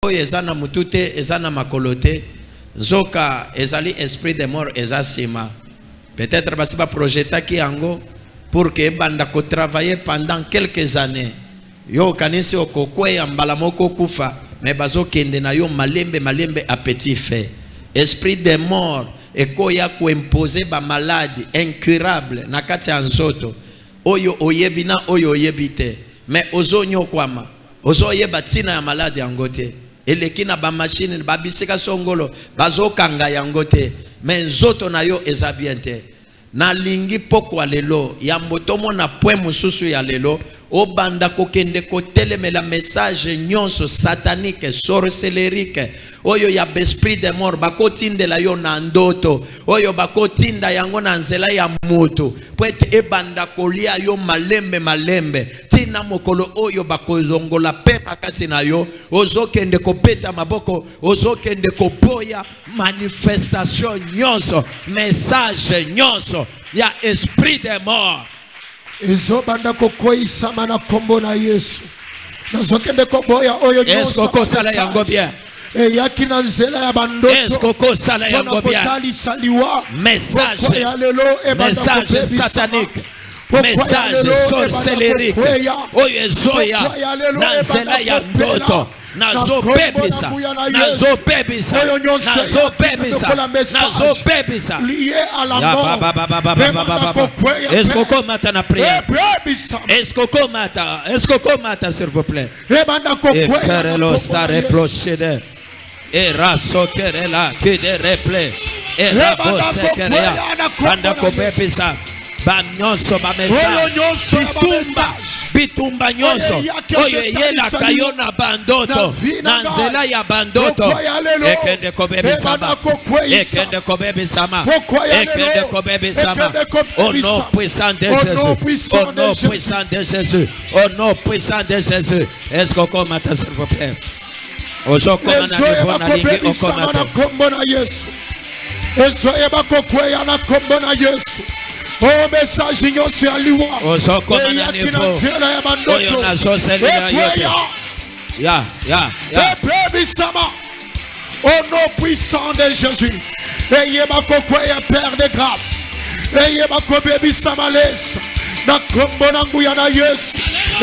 ezana mutute ezana makolote zoka ezali esprit de mort ezasima peut-être basi ba projeta ki yango pour que banda ko travailler pendant quelques années yo kanisi okokwe ya mbala moko kufa mais bazo kende na yo malembe appétit fait esprit de mort ekoya ko imposer ba maladie incurable na kati ya nzoto oyo oyebina oyo oyebite mais ozonyo kwama ozoyeba tina ya maladie yangote elekina ba machine ba bisika songolo bazokanga yango te mais nzoto na yo eza bien te na lingi pokwa lelo ya mbotomo na point mususu ya lelo obanda kokende kotelemela message nyonso satanique sorcellerique oyo ya esprit de mort bakotindela yo na ndoto oyo bakotinda yango na nzela ya moto poete ebanda kolia yo malembe tina mokolo oyo bakozongola pe makati na yo ozokende kopeta maboko ozokende kopoya manifestation nyonso message nyonso ya esprit de mort ezobanda kokoisa mana kombo na Yesu nazokende koboya oyo nyonso esko kosala yango bien yaki na nzela ya bandoto esko kosala yango bien message satanique message sorcellerique oyo ezoya na nzela ya ndoto nazopebisa lié à la mort est-ce qu'on mata na prière est-ce qu'on mata s'il vous plaît et perelo sta reprochede et raso kerela que de replay et rabose kerea banda kopebisa Banyonso ba message bitumba nyonso oyo yela kayona bandoto nanzela ya bandoto ekende kobebisama ekende kobebisama ekende kobebisama au nom puissant de Jésus au nom puissant de Jésus au nom puissant de Jésus est-ce qu'on commence s'il vous plaît ozokoma na lingi okoma na kombo na Yesu ezoyeba kokweya na kombo na Yesu oh message nyonso ya liwa ozokoma na niveau oyo nazoselela yote ya ebebisama au nom puissant de Jésus eyeba kokweya Père de grâce eyeba kobebisama lesa na kombo na nguya na Yesu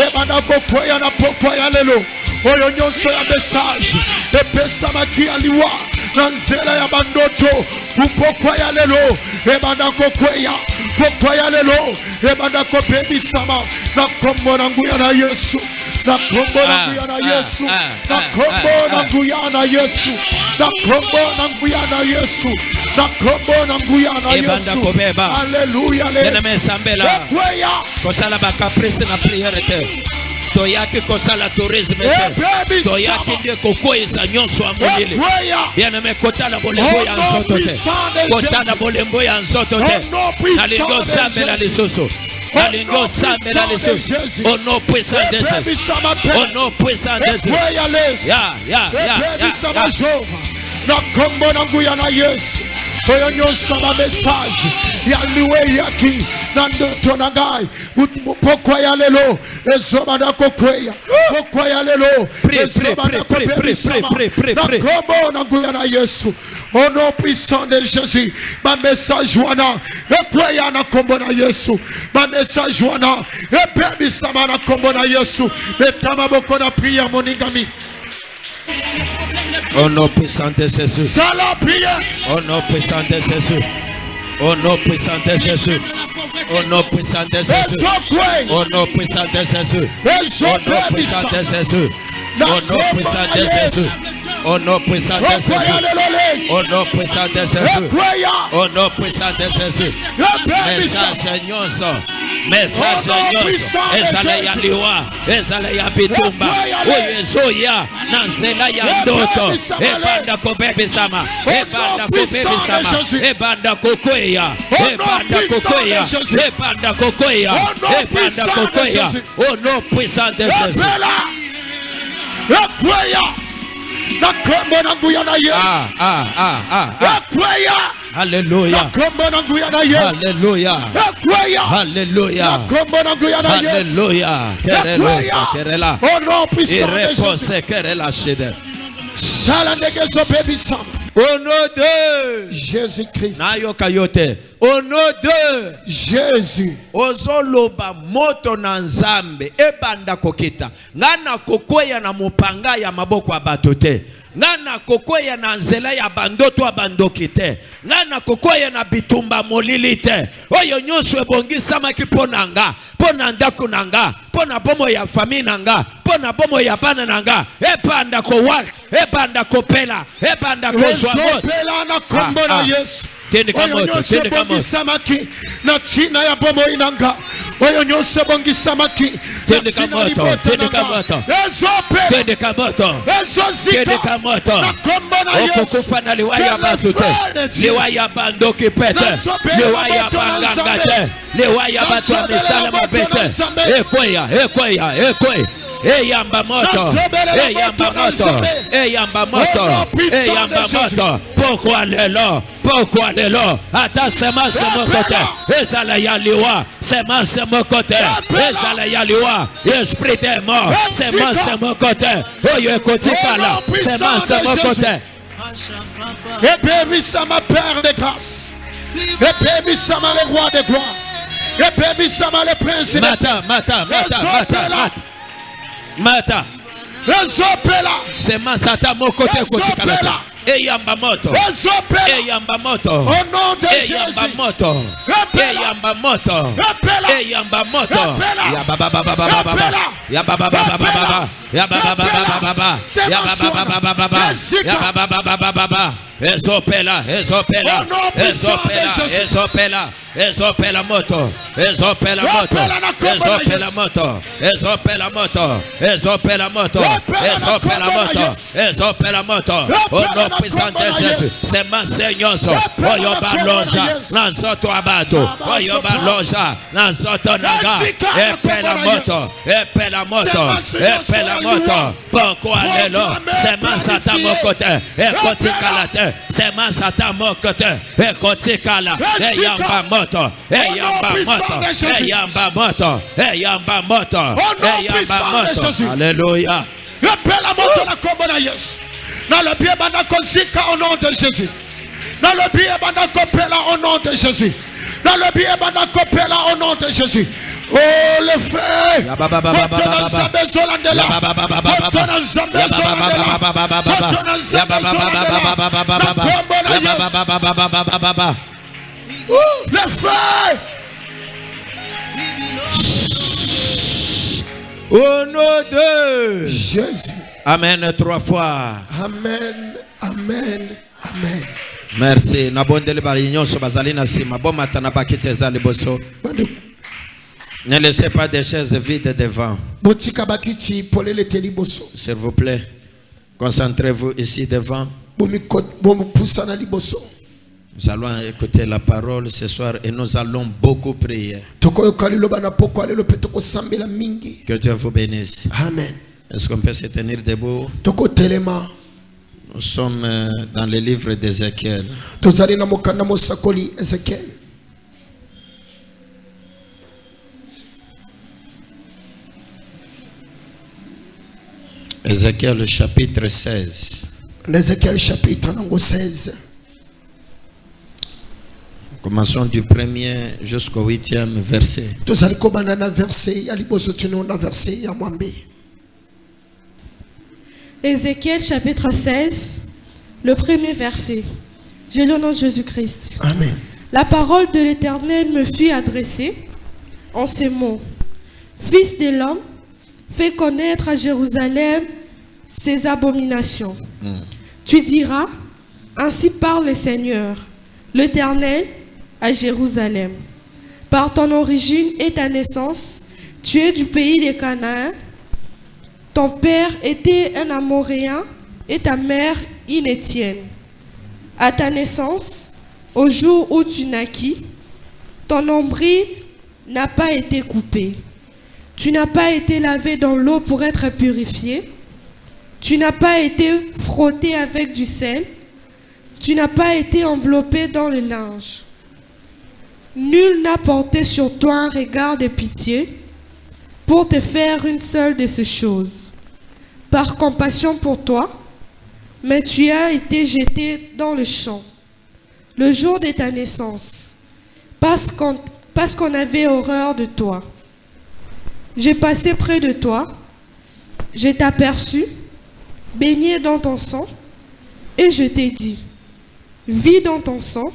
ebanda kokweya na pokwa ya lelo oyo nyonso ya message epesama ki aliwa na nzela ya bandoto kupokwa ya lelo ebanda kokweya pokwa ya lelo ebanda kopebisama na kombo na nguya na Yesu na kombo na nguya na Yesu na kombo na nguya na Yesu na kombo na nguya na Yesu na kombo na nguya na Yesu haleluya nemesambela kosala ba caprice na prière te toyaki kosala tourisme te toyaki nde kokweza nyonso ya molili bien-aimé kotala bolembo ya nzoto te kotala bolembo ya nzoto te nalingi osambela lisusu nalingi osambela lisusu au nom puissant de Jésus au nom puissant de Jésus na kombo na nguya na Yesu oyo nyonso ba message ya liwe yaki na ndoto na ngai pokwa ya lelo ezoba na kokweya pokwa ya lelo ezoba na na kombo na nguya na Yesu au nom puissant de Jésus ba message wana ekweya na kombo na Yesu ba message wana epebisama na kombo na Yesu betama boko na prière moningami. Au nom puissant de Jésus. Au nom puissant de Jésus. Au nom puissant de Jésus. Au nom puissant de Jésus. Au nom puissant de Jésus. Au nom puissant de Jésus. Au nom puissant de Jésus. Au nom puissant de Jésus. Au nom puissant de Jésus. Au nom puissant de Jésus. Message nyonso. Message nyonso. Ezala ya liwa. Ezala ya bitumba. Oyo ezoya na nzela ya ndoto. Ebanda kobebisama. Ebanda kobebisama. Ebanda kokweya. Ebanda kokweya. Ebanda kokweya. Ebanda kokweya. Au nom puissant de Jésus. Ekweya na kombo na nguya na Yesu ekweya haleluya na kombo na nguya na Yesu haleluya ekweya haleluya na kombo na nguya na Yesu haleluya kerela au nom puissant de Jésus kerela shede Au nom de Jésus-Christ. Au nom de Jésus. ozoloba moto na nzambe ebanda kokita ngana kokoya na mopanga ya maboko ya bato te ngana kokoya na nzela ya bandoto ya bandoki te ngana kokoya na bitumba molili te oyo nyonso ebongisamaki mpo na nga mpo na ndako na nga mpo na bomo ya famille na nga mpo na bomo ya bana na nga ebanda kowaka ebanda kopela ebanda kozwa moto na kombo na Yesu. Tendeka moto, tendeka moto. Samaki na china ya bomo inanga. Oyo nyose bongi samaki. Tendeka moto, tendeka moto. Tendeka moto. Tendeka moto. Okukufa na liwaya batu te. Liwaya bandoki pete. Liwaya banganga te. Liwaya batu amisala mabete. Ekoya, ekoya, ekoya. Eyamba moto, eyamba moto, eyamba moto, eyamba moto. Pourquoi les lots? Attends, c'est moi, c'est mon côté. Ezala yaliwa, c'est moi, c'est mon côté. Ezala yaliwa, esprit des morts, c'est moi, c'est mon côté. Oyo ekotikala, c'est moi, c'est mon côté. Et béni sama Père de grâce. Et béni sama le roi de gloire. Et béni sama le prince. Mata. C'est ma sata mon côté kotikalata. Eyamba moto. Eyamba moto. Au nom de Eyamba moto. Eyamba moto. Eyamba moto. Ya baba baba baba baba. Ya baba baba baba. Ya baba baba baba. Ya baba baba baba. Ya baba baba baba. Ezopela, ezopela, ezopela, ezopela, ezopela moto, ezopela moto, ezopela moto, ezopela moto, ezopela moto, ezopela moto, ezopela moto. Au nom puissant de Jésus, c'est ma Seigneur. Oyoba loja, nanzoto abato, oyoba loja, nanzoto naga, epela moto, epela moto, epela moto. Pourquoi les lots? C'est ma satan mon côté, ekotikalate. C'est ma satan mon côté, ekotikala, eyamba moto, eyamba moto, eyamba moto, eyamba moto, eyamba moto. Alléluia. Rappelle la moto la commune Yesu. Dans le pied banda kozika au nom de Jésus. Dans le pied banda kopela au nom de Jésus. Dans le pied banda kopela au nom de Jésus. Oh le feu. Le feu. Au nom de Jésus. Amen 3 fois. Amen. Amen. Amen. Merci. Nabondele bali nyonso bazali na sima. Bon matin na bakiti ezali boso. Ne laissez pas des chaises vides devant. S'il vous plaît, concentrez-vous ici devant. Nous allons écouter la parole ce soir et nous allons beaucoup prier. Que Dieu vous bénisse. Amen. Est-ce qu'on peut se tenir debout? Nous sommes dans le livre d'Ézéchiel. Ézéchiel chapitre 16. Ézéchiel chapitre 16. Commençons du 1er jusqu'au 8e verset. Ézéchiel chapitre 16, le premier verset. J'ai le nom de Jésus-Christ. Amen. La parole de l'Éternel me fut adressée en ces mots. Fils de l'homme, fais connaître à Jérusalem ses abominations. Tu diras, ainsi parle le Seigneur, l'Éternel à Jérusalem. Par ton origine et ta naissance, tu es du pays de Canaan. Ton père était un Amoréen et ta mère une Étienne. À ta naissance, au jour où tu naquis, ton nombril n'a pas été coupé. Tu n'as pas été lavé dans l'eau pour être purifié. Tu n'as pas été frotté avec du sel. Tu n'as pas été enveloppé dans le linge. Nul n'a porté sur toi un regard de pitié pour te faire une seule de ces choses. Par compassion pour toi, mais tu as été jeté dans le champ le jour de ta naissance, parce qu'on avait horreur de toi. J'ai passé près de toi, je t'ai aperçu, baigné dans ton sang, et je t'ai dit, vis dans ton sang.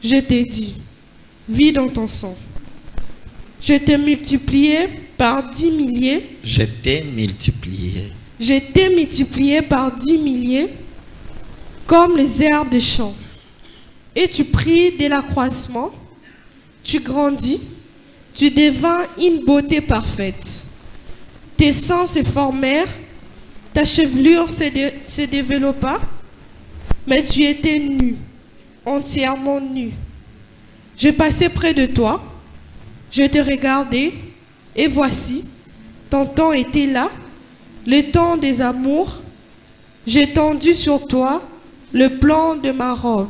Je t'ai dit, vis dans ton sang. Je t'ai multiplié par 10 milliers. Je t'ai multiplié. Je t'ai multiplié par 10 milliers, comme les herbes de champ. Et tu pris de l'accroissement, tu grandis, tu devins une beauté parfaite. Tes seins se formèrent, ta chevelure se développa, mais tu étais nu, entièrement nu. Je passais près de toi, je te regardais, et voici, ton temps était là, le temps des amours. J'ai tendu sur toi le plan de ma robe.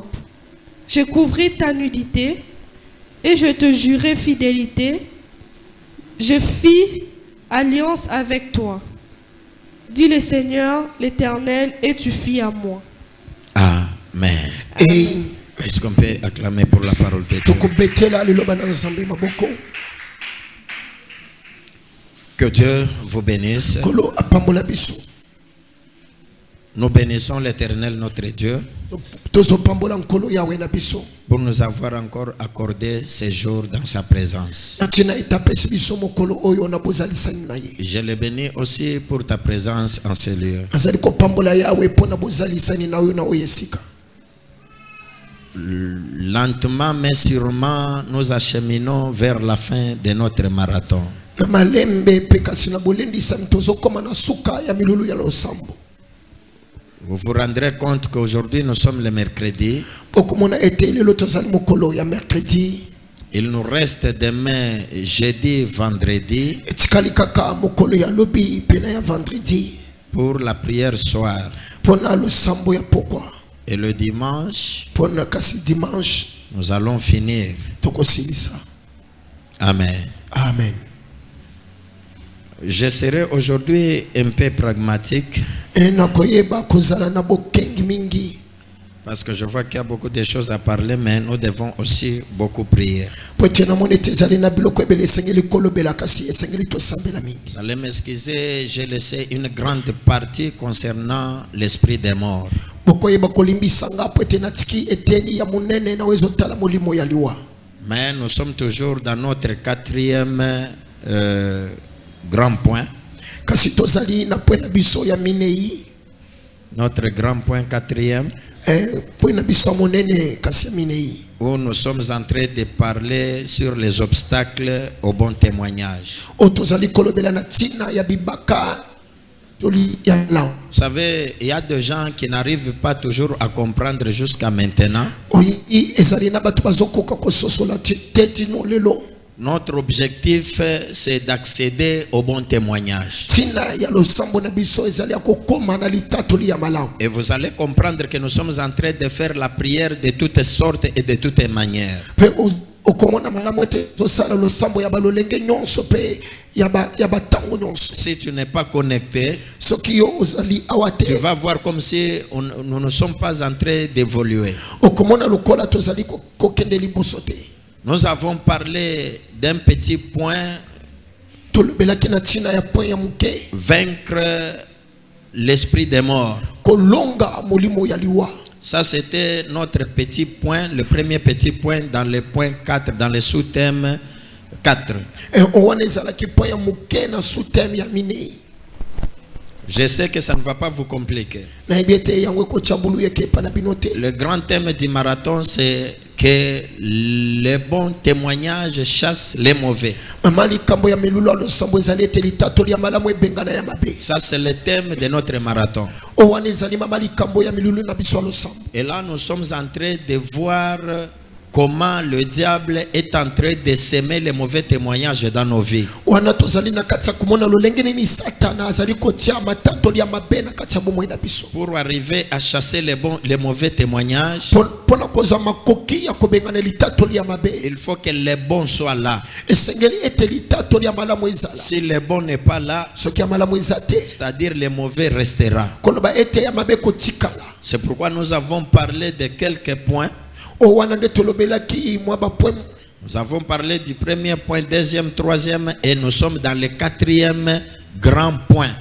Je couvris ta nudité et je te jurai fidélité. Je fis alliance avec toi, dit le Seigneur l'Éternel, et tu fis à moi. Amen. Est-ce qu'on peut acclamer pour la parole de Dieu? Que Dieu vous bénisse. Nous bénissons l'Éternel notre Dieu pour nous avoir encore accordé ces jours dans sa présence. Je le bénis aussi pour ta présence en ce lieu. Lentement mais sûrement, nous acheminons vers la fin de notre marathon. Vous vous rendrez compte qu'aujourd'hui nous sommes le mercredi. Il nous reste demain, jeudi, vendredi, pour la prière soir. Et le dimanche, nous allons finir. Amen. Amen. Je serai aujourd'hui un peu pragmatique parce que je vois qu'il y a beaucoup de choses à parler, mais nous devons aussi beaucoup prier. Vous allez m'excuser, j'ai laissé une grande partie concernant l'esprit des morts. Mais nous sommes toujours dans notre quatrième grand point. Notre grand point quatrième, où nous sommes en train de parler sur les obstacles au bon témoignage. Vous savez, il y a des gens qui n'arrivent pas toujours à comprendre jusqu'à maintenant. Notre objectif, c'est d'accéder au bon témoignage. Et vous allez comprendre que nous sommes en train de faire la prière de toutes sortes et de toutes manières. Si tu n'es pas connecté, tu vas voir comme si nous ne sommes pas en train d'évoluer. Nous avons parlé d'un petit point, vaincre l'esprit des morts. Ça, c'était notre petit point, le premier petit point dans le point 4, dans le sous-thème 4. Je sais que ça ne va pas vous compliquer. Le grand thème du marathon, c'est que les bons témoignages chassent les mauvais. Ça, c'est le thème de notre marathon. Et là, nous sommes en train de voir comment le diable est en train de s'aimer les mauvais témoignages dans nos vies. wana tozali na kati ya komona lolenge nini satana azali kotia matatoli ya mabe na kati ya bomoi na biso Pour arriver à chasser les mauvais témoignages, mpona kozwa makoki ya kobengana litatoli ya mabe il faut que les bons soient là. esengeli ete litatoli ya malamu ezala Si le bon n'est pas là, soki ya malamu eza te c'est-à-dire le mauvais restera. koloba ete ya mabe kotikala C'est pourquoi nous avons parlé de quelques points. o wana nde tolobelaki mwa bapoint. Nous avons parlé du premier point, deuxième, troisième, et nous sommes dans le quatrième grand point.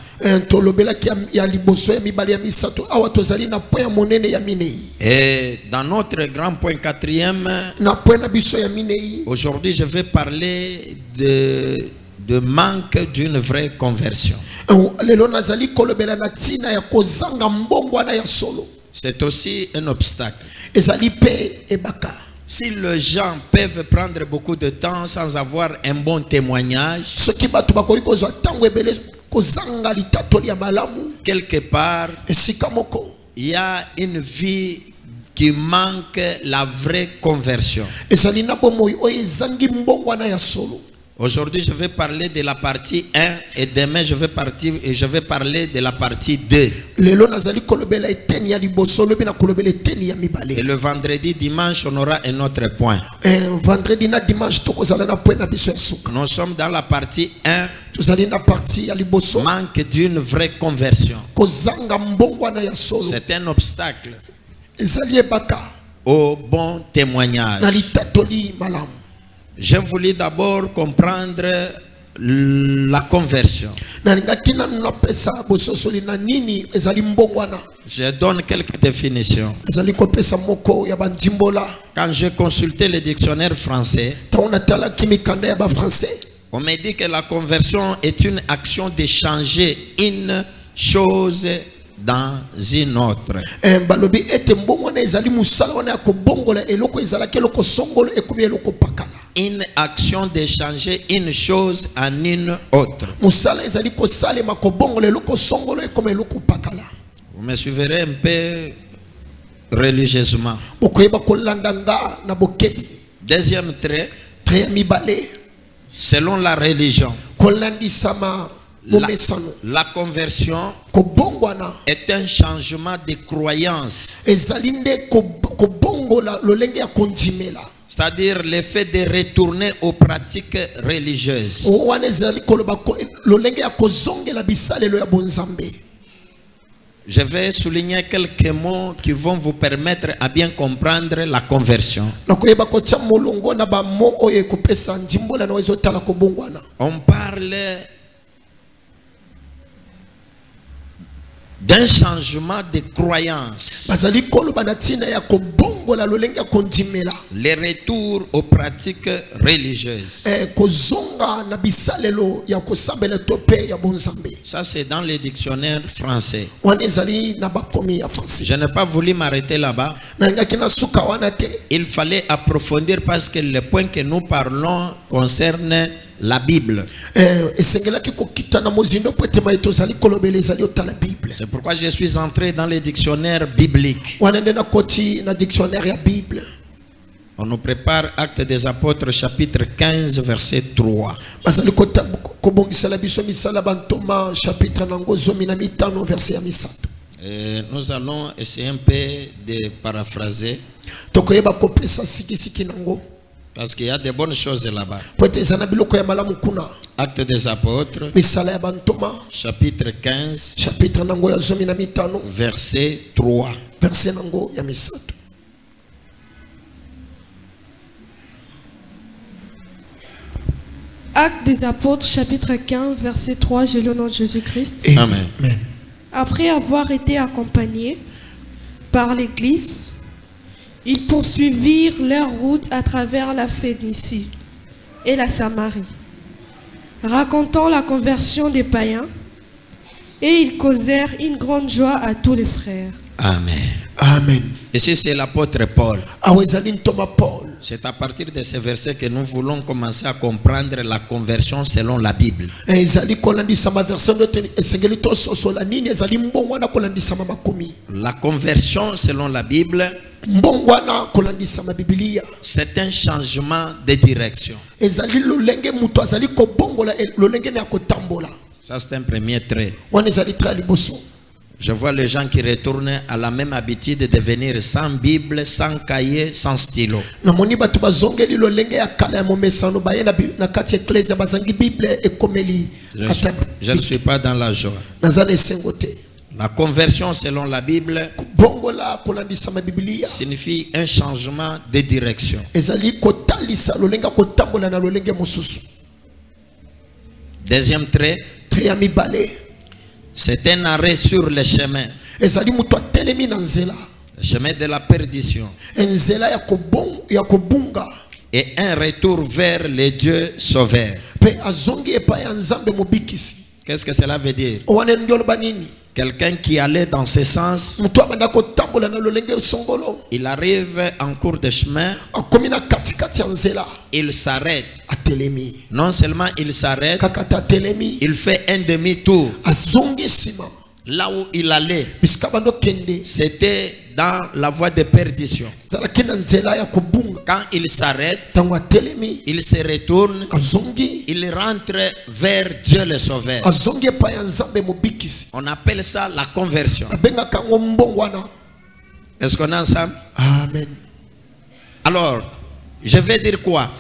tolobelaki ya liboso ya mibale ya misato awa tozali na point ya monene ya minei Et dans notre grand point quatrième, na point na biso ya minei aujourd'hui je vais parler de manque d'une vraie conversion. lelo nazali kolobela na ntina ya kozanga mbongwana ya solo C'est aussi un obstacle. ezali pe ebaka Si les gens peuvent prendre beaucoup de temps sans avoir un bon témoignage, soki bato bakoki kozwa ntango ebele kozanga litatoli ya malamu quelque part, esika moko il y a une vie qui manque la vraie conversion. ezali na bomoi oyo ezangi mbongwana ya solo. Aujourd'hui, je vais parler de la partie 1 et demain, je vais parler de la partie 2. lelo nazali kolobela eteni ya liboso lobi na kolobela eteni ya Et mibale le vendredi, dimanche, on aura un autre point. vendredi na dimanche tokozala na point na biso ya suka Nous sommes dans la partie 1, tozali na parti ya liboso manque d'une vraie conversion. kozanga mbongwana ya solo C'est un obstacle ezali ebaka au bon témoignage. na litatoli malamu. Je voulais d'abord comprendre la conversion. nalingaki nanu napesa bososoli na nini ezali mbongwana. Je donne quelques définitions. ezali kopesa moko ya bandimbola Quand j'ai consulté le dictionnaire français, ntango natalaki mikanda ya bafrançais on me dit que la conversion est une action de changer une chose dans une autre. balobi ete mbongwana ezali mosala wana ya kobongola eloko ezalaki eloko songolo ekomi eloko pakala. Une action de changer une chose en une autre. mosala ezali kosalema kobongola eloko songolo ekomi eloko pakala. Vous me suivrez un peu religieusement. bokoyeba kolanda nga na bokebi. Deuxième trait, tre ya mibale selon la religion, kolandisama bomesano la conversion kobongwana est un changement de croyance. ezali nde kobongola lolenge ya kondimela. C'est-à-dire le fait de retourner aux pratiques religieuses. wana ezali koloba lolenge ya kozongela bisalelo ya bonzambe. Je vais souligner quelques mots qui vont vous permettre à bien comprendre la conversion. nakoyeba kotia molongo na bamo oyo ekopesa ndimbola na ezotala kobongwana. On parle d'un changement de croyance. bazali koloba na ntina ya kobongola lolenge ya kondimela. Le retour aux pratiques religieuses. kozonga na bisalelo ya kosambela to pe ya bonzambe. Ça, c'est dans le dictionnaire français. wana ezali na bakomi ya français. Je n'ai pas voulu m'arrêter là-bas. nalingaki na suka wana te. Il fallait approfondir parce que le point que nous parlons concerne la Bible. esengelaki kokita na mozindo po ete mai tozali kolobela ezali otala bible. C'est pourquoi je suis entré dans le dictionnaire biblique. wana nde nakoti na dictionnaire ya bible. On nous prépare Actes des Apôtres chapitre 15 verset 3. bazali kobongisela biso misala bantoma chapitre nango 15 verset ya misato. Et nous allons essayer un peu de paraphraser tokoyeba kopesa sikisiki nango parce qu'il y a de bonnes choses là-bas. po ete eza na biloko ya malamu kuna. Actes des Apôtres misala ya bantoma chapitre 15 chapitre nango ya 15 verset 3. verset nango ya misato. Actes des Apôtres, chapitre 15, verset 3, j'ai le nom de Jésus-Christ. Amen. Après avoir été accompagnés par l'Église, ils poursuivirent leur route à travers la Phénicie et la Samarie, racontant la conversion des païens, et ils causèrent une grande joie à tous les frères. Amen. Amen. Ici, c'est l'apôtre Paul. awa ezali ntoma Paul. C'est à partir de ces versets que nous voulons commencer à comprendre la conversion selon la Bible. La conversion selon la Bible, c'est un changement de direction. Ça, c'est un premier trait. Je vois les gens qui retournent à la même habitude de venir sans Bible, sans cahier, sans stylo. Je ne suis pas dans la joie. La conversion selon la Bible signifie un changement de direction. Deuxième trait, c'est un arrêt sur le chemin. Le chemin de la perdition. Et un retour vers les dieux sauveurs. Qu'est-ce que cela veut dire? Quelqu'un qui allait dans ce sens, il arrive en cours de chemin, il s'arrête. Non seulement il s'arrête, il fait un demi-tour. Là où il allait, c'était dans la voie de perdition. Quand il s'arrête, il se retourne, il rentre vers Dieu le Sauveur. On appelle ça la conversion. Est-ce qu'on est ensemble? Amen. Alors, je vais dire quoi?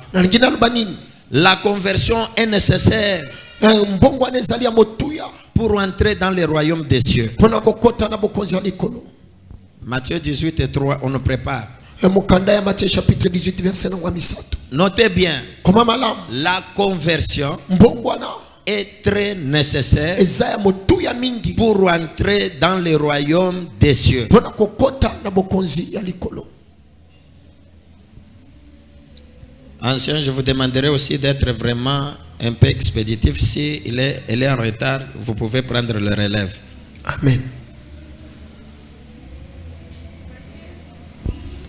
La conversion est nécessaire pour entrer dans le royaume des cieux. Matthieu 18 et 3, on nous prépare. Notez bien, la conversion est très nécessaire pour entrer dans le royaume des cieux. Ancien, je vous demanderai aussi d'être vraiment un peu expéditif. Si elle est en retard, vous pouvez prendre le relève. Amen.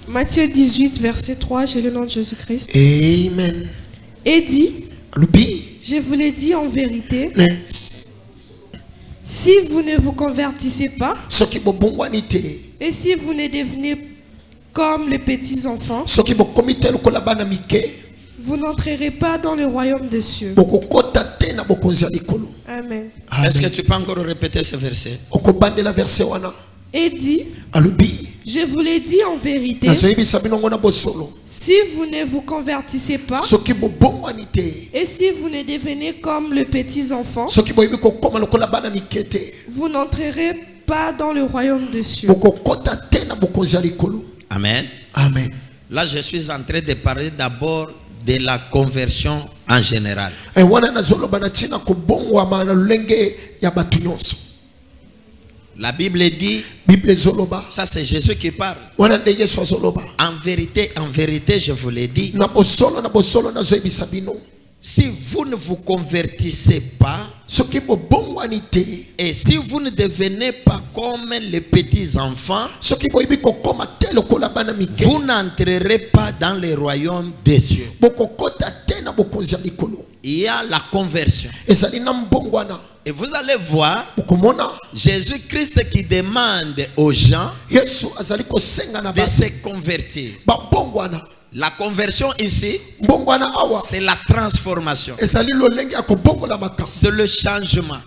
Matthieu 18, verset 3, j'ai le nom de Jésus-Christ. Amen. Et dit, je vous l'ai dit en vérité, si vous ne vous convertissez pas, et si vous ne devenez comme les petits enfants, vous n'entrerez pas dans le royaume des cieux. Amen. Est-ce que tu peux encore répéter ce verset? Et dit, je vous l'ai dit en vérité, si vous ne vous convertissez pas, et si vous ne devenez comme les petits enfants, vous n'entrerez pas dans le royaume des cieux. Amen. Amen. Là, je suis en train de parler d'abord de la conversion en général. La Bible dit, ça c'est Jésus qui parle. En vérité, je vous l'ai dit, si vous ne vous convertissez pas, et si vous ne devenez pas comme les petits enfants, vous n'entrerez pas dans le royaume des cieux. Il y a la conversion. Et vous allez voir Jésus-Christ qui demande aux gens de se convertir. La conversion ici, c'est la transformation. C'est le changement.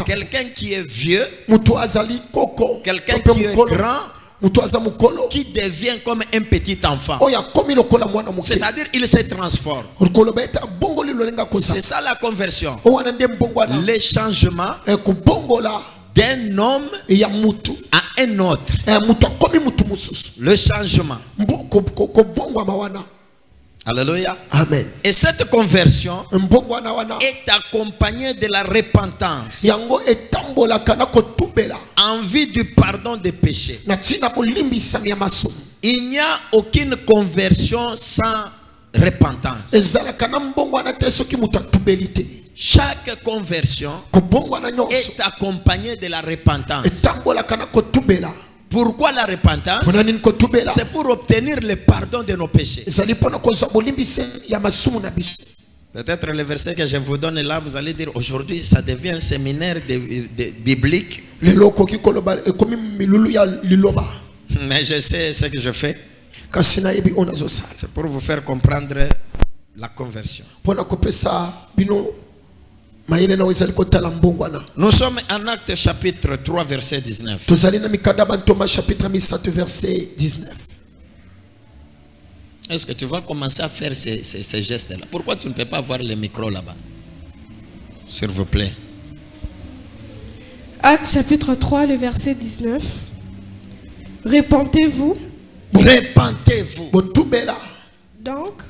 Quelqu'un qui est vieux, quelqu'un qui est grand, qui devient comme un petit enfant. C'est-à-dire il se transforme. C'est ça la conversion. Le changement d'un homme à un autre. Le changement. Alléluia. Amen. Et cette conversion est accompagnée de la repentance en vue du pardon des péchés. Il n'y a aucune conversion sans repentance. Chaque conversion est accompagnée de la repentance. Pourquoi la repentance? C'est pour obtenir le pardon de nos péchés. Peut-être le verset que je vous donne là, vous allez dire aujourd'hui, ça devient un séminaire biblique. Mais je sais ce que je fais. C'est pour vous faire comprendre la conversion. Nous sommes en Actes chapitre 3 verset 19. Est-ce que tu vas commencer à faire ces gestes-là? Pourquoi tu ne peux pas avoir le micro là-bas? S'il vous plaît. Actes chapitre 3, le verset 19. Repentez-vous. Repentez-vous. Donc,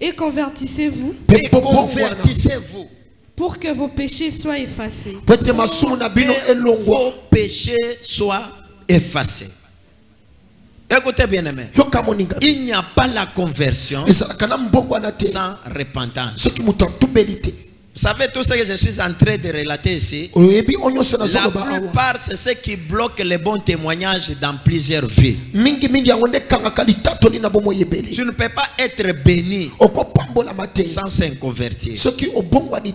et convertissez-vous. Et convertissez-vous. Pour que vos péchés soient effacés. Pour que vos péchés soient effacés. Écoutez bien aimé. Il n'y a pas la conversion sans repentance. Vous savez tout ce que je suis en train de relater ici. La plupart c'est ce qui bloque les bons témoignages dans plusieurs vies. Tu ne peux pas être béni sans se convertir. Tu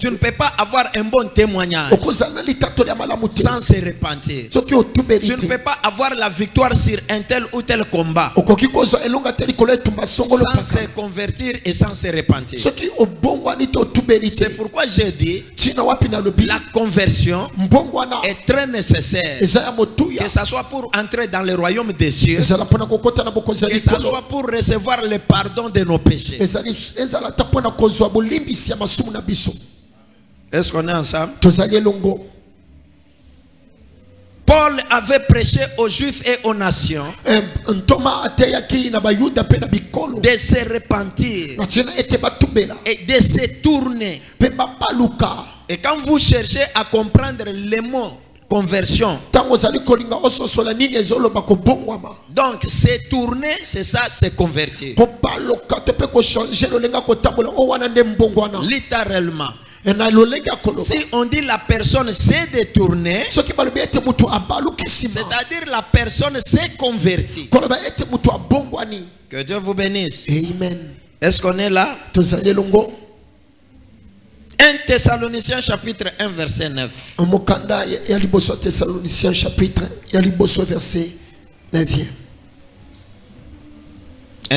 ne peux pas avoir un bon témoignage sans se repentir. Tu ne peux pas avoir la victoire sur un tel ou tel combat sans se convertir et sans se repentir. C'est pourquoi j'ai dit la conversion est très nécessaire, que ce soit pour entrer dans le royaume des cieux, que ce soit pour recevoir le pardon de nos péchés. Est-ce qu'on est ensemble? Paul avait prêché aux Juifs et aux nations de se repentir et de se tourner. Et quand vous cherchez à comprendre les mots conversion, donc se tourner, c'est ça, se convertir. Littéralement. Si on dit la personne s'est détournée, c'est-à-dire la personne s'est convertie. Que Dieu vous bénisse. Amen. Est-ce qu'on est là? 1 Thessaloniciens chapitre 1 verset 9. 1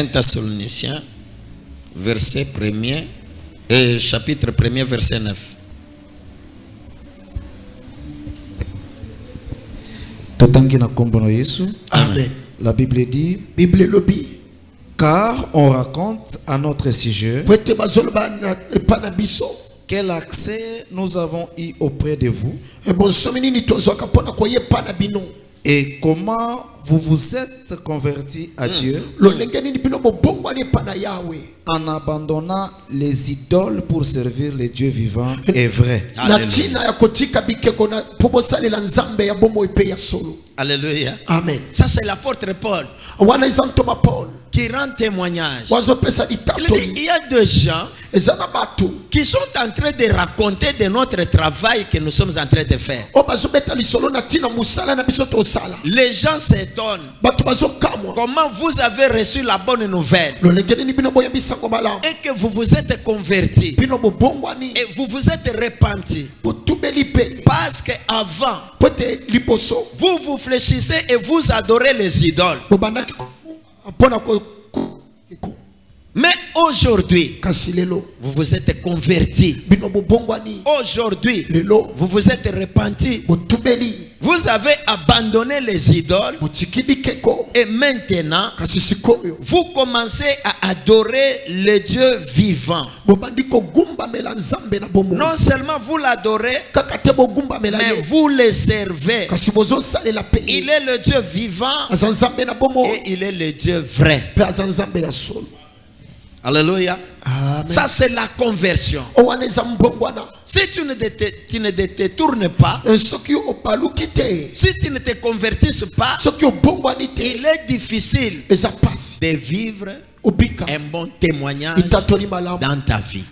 Thessaloniciens verset 1er et chapitre 1er verset 9. Amen. La Bible dit, car on raconte à notre sujet quel accès nous avons eu auprès de vous et comment vous vous êtes convertis à Dieu en abandonnant les idoles pour servir les dieux vivants et vrais. Alléluia. Amen. Ça c'est l'apôtre Paul qui rend témoignage. Il y a des gens qui sont en train de raconter de notre travail que nous sommes en train de faire. Les gens s'étonnent. Comment vous avez reçu la bonne nouvelle et que vous vous êtes convertis et vous vous êtes repentis. Parce qu'avant, vous vous fléchissez et vous adorez les idoles. Mais aujourd'hui, vous vous êtes convertis. Aujourd'hui, vous vous êtes repentis. Vous avez abandonné les idoles. Et maintenant, vous commencez à adorer le Dieu vivant. Non seulement vous l'adorez, mais vous le servez. Il est le Dieu vivant et il est le Dieu vrai. Alléluia. Amen. Ça c'est la conversion. Si tu ne te tournes pas, si tu ne te convertisses pas, il est difficile de vivre un bon témoignage dans ta vie.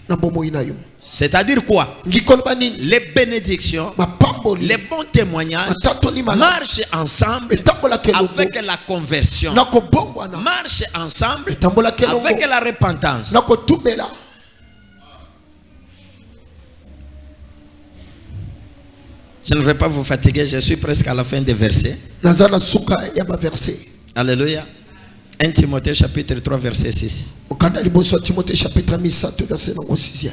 C'est-à-dire quoi? Ngikoloba nini? Les bénédictions, Mapamboli. les bons témoignages Matatoli malamu. marchent ensemble Etambola kelongo. avec la conversion. Nako bongwana. Marchent ensemble Etambola kelongo. avec la repentance. Nako tubela. Je ne vais pas vous fatiguer, je suis presque à la fin des versets. Nazana suka ya ba verset. Alléluia. 1 Timothée chapitre 3 verset 6. Okanda liboso Timothée chapitre 7 verset 6.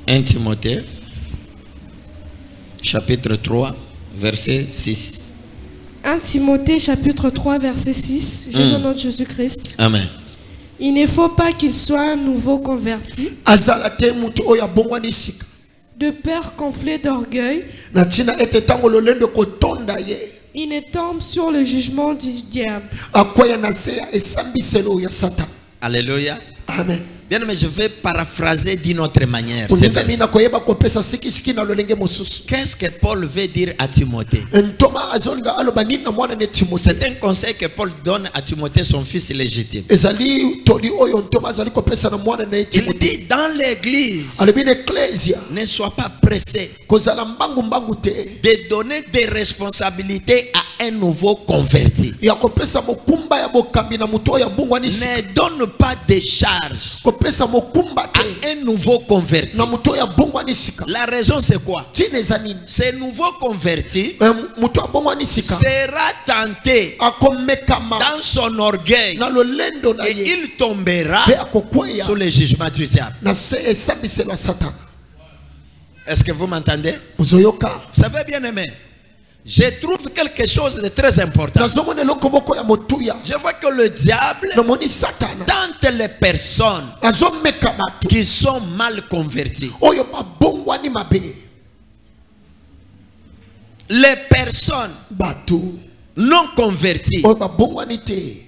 1 Timothée chapitre 3 verset 6. 1 Timothée chapitre 3 verset 6. Je le nom de Jésus-Christ. Amen. Il ne faut pas qu'il soit un nouveau converti, Azala te mutu oya bongwani sika. de peur conflé d'orgueil. Na tina ete tango lolendo kotonda ye. Il ne tombe sur le jugement du diable. Akwaya na seya esambiselo ya Satan. Alléluia. Amen. Bien, mais je vais paraphraser d'une autre manière. Ces versets. Uningani na koyeba kopesa sikisiki na lolenge mosusu. Qu'est-ce que Paul veut dire à Timothée? Ntoma azonga aloba nini na mwana ne Timothée. C'est un conseil que Paul donne à Timothée, son fils légitime. Ezali toli oyo ntoma azali kopesa na mwana ne Il Timothée. dit dans l'église, Alobi na ecclesia ne sois pas pressé kozala mbangu mbangu te. de donner des responsabilités à un nouveau converti. Ya kopesa mokumba ya bokambi na muto ya bongwani sika. Ne donne pas de charge Kopesa mokumba à te un nouveau converti. na muto ya bongwani sika. La raison c'est quoi? Tina ezanini? Ce nouveau converti Muto ya bongwani sika. sera tenté Akomekama dans son orgueil na lolendo na et ye. il tombera Pe akokweya sous le jugement du diable. na se esambiselo ya Satan. Est-ce que vous m'entendez? Muzoyoka. Vous savez bien aimé, je trouve quelque chose de très important. Nazomona eloko moko ya motuya. Je vois que le diable Namoni Satan. tente les personnes Azomeka batu. qui sont mal converties. Oyo mabongwani mabe. Les personnes Batu. non converties Oyo mabongwani te.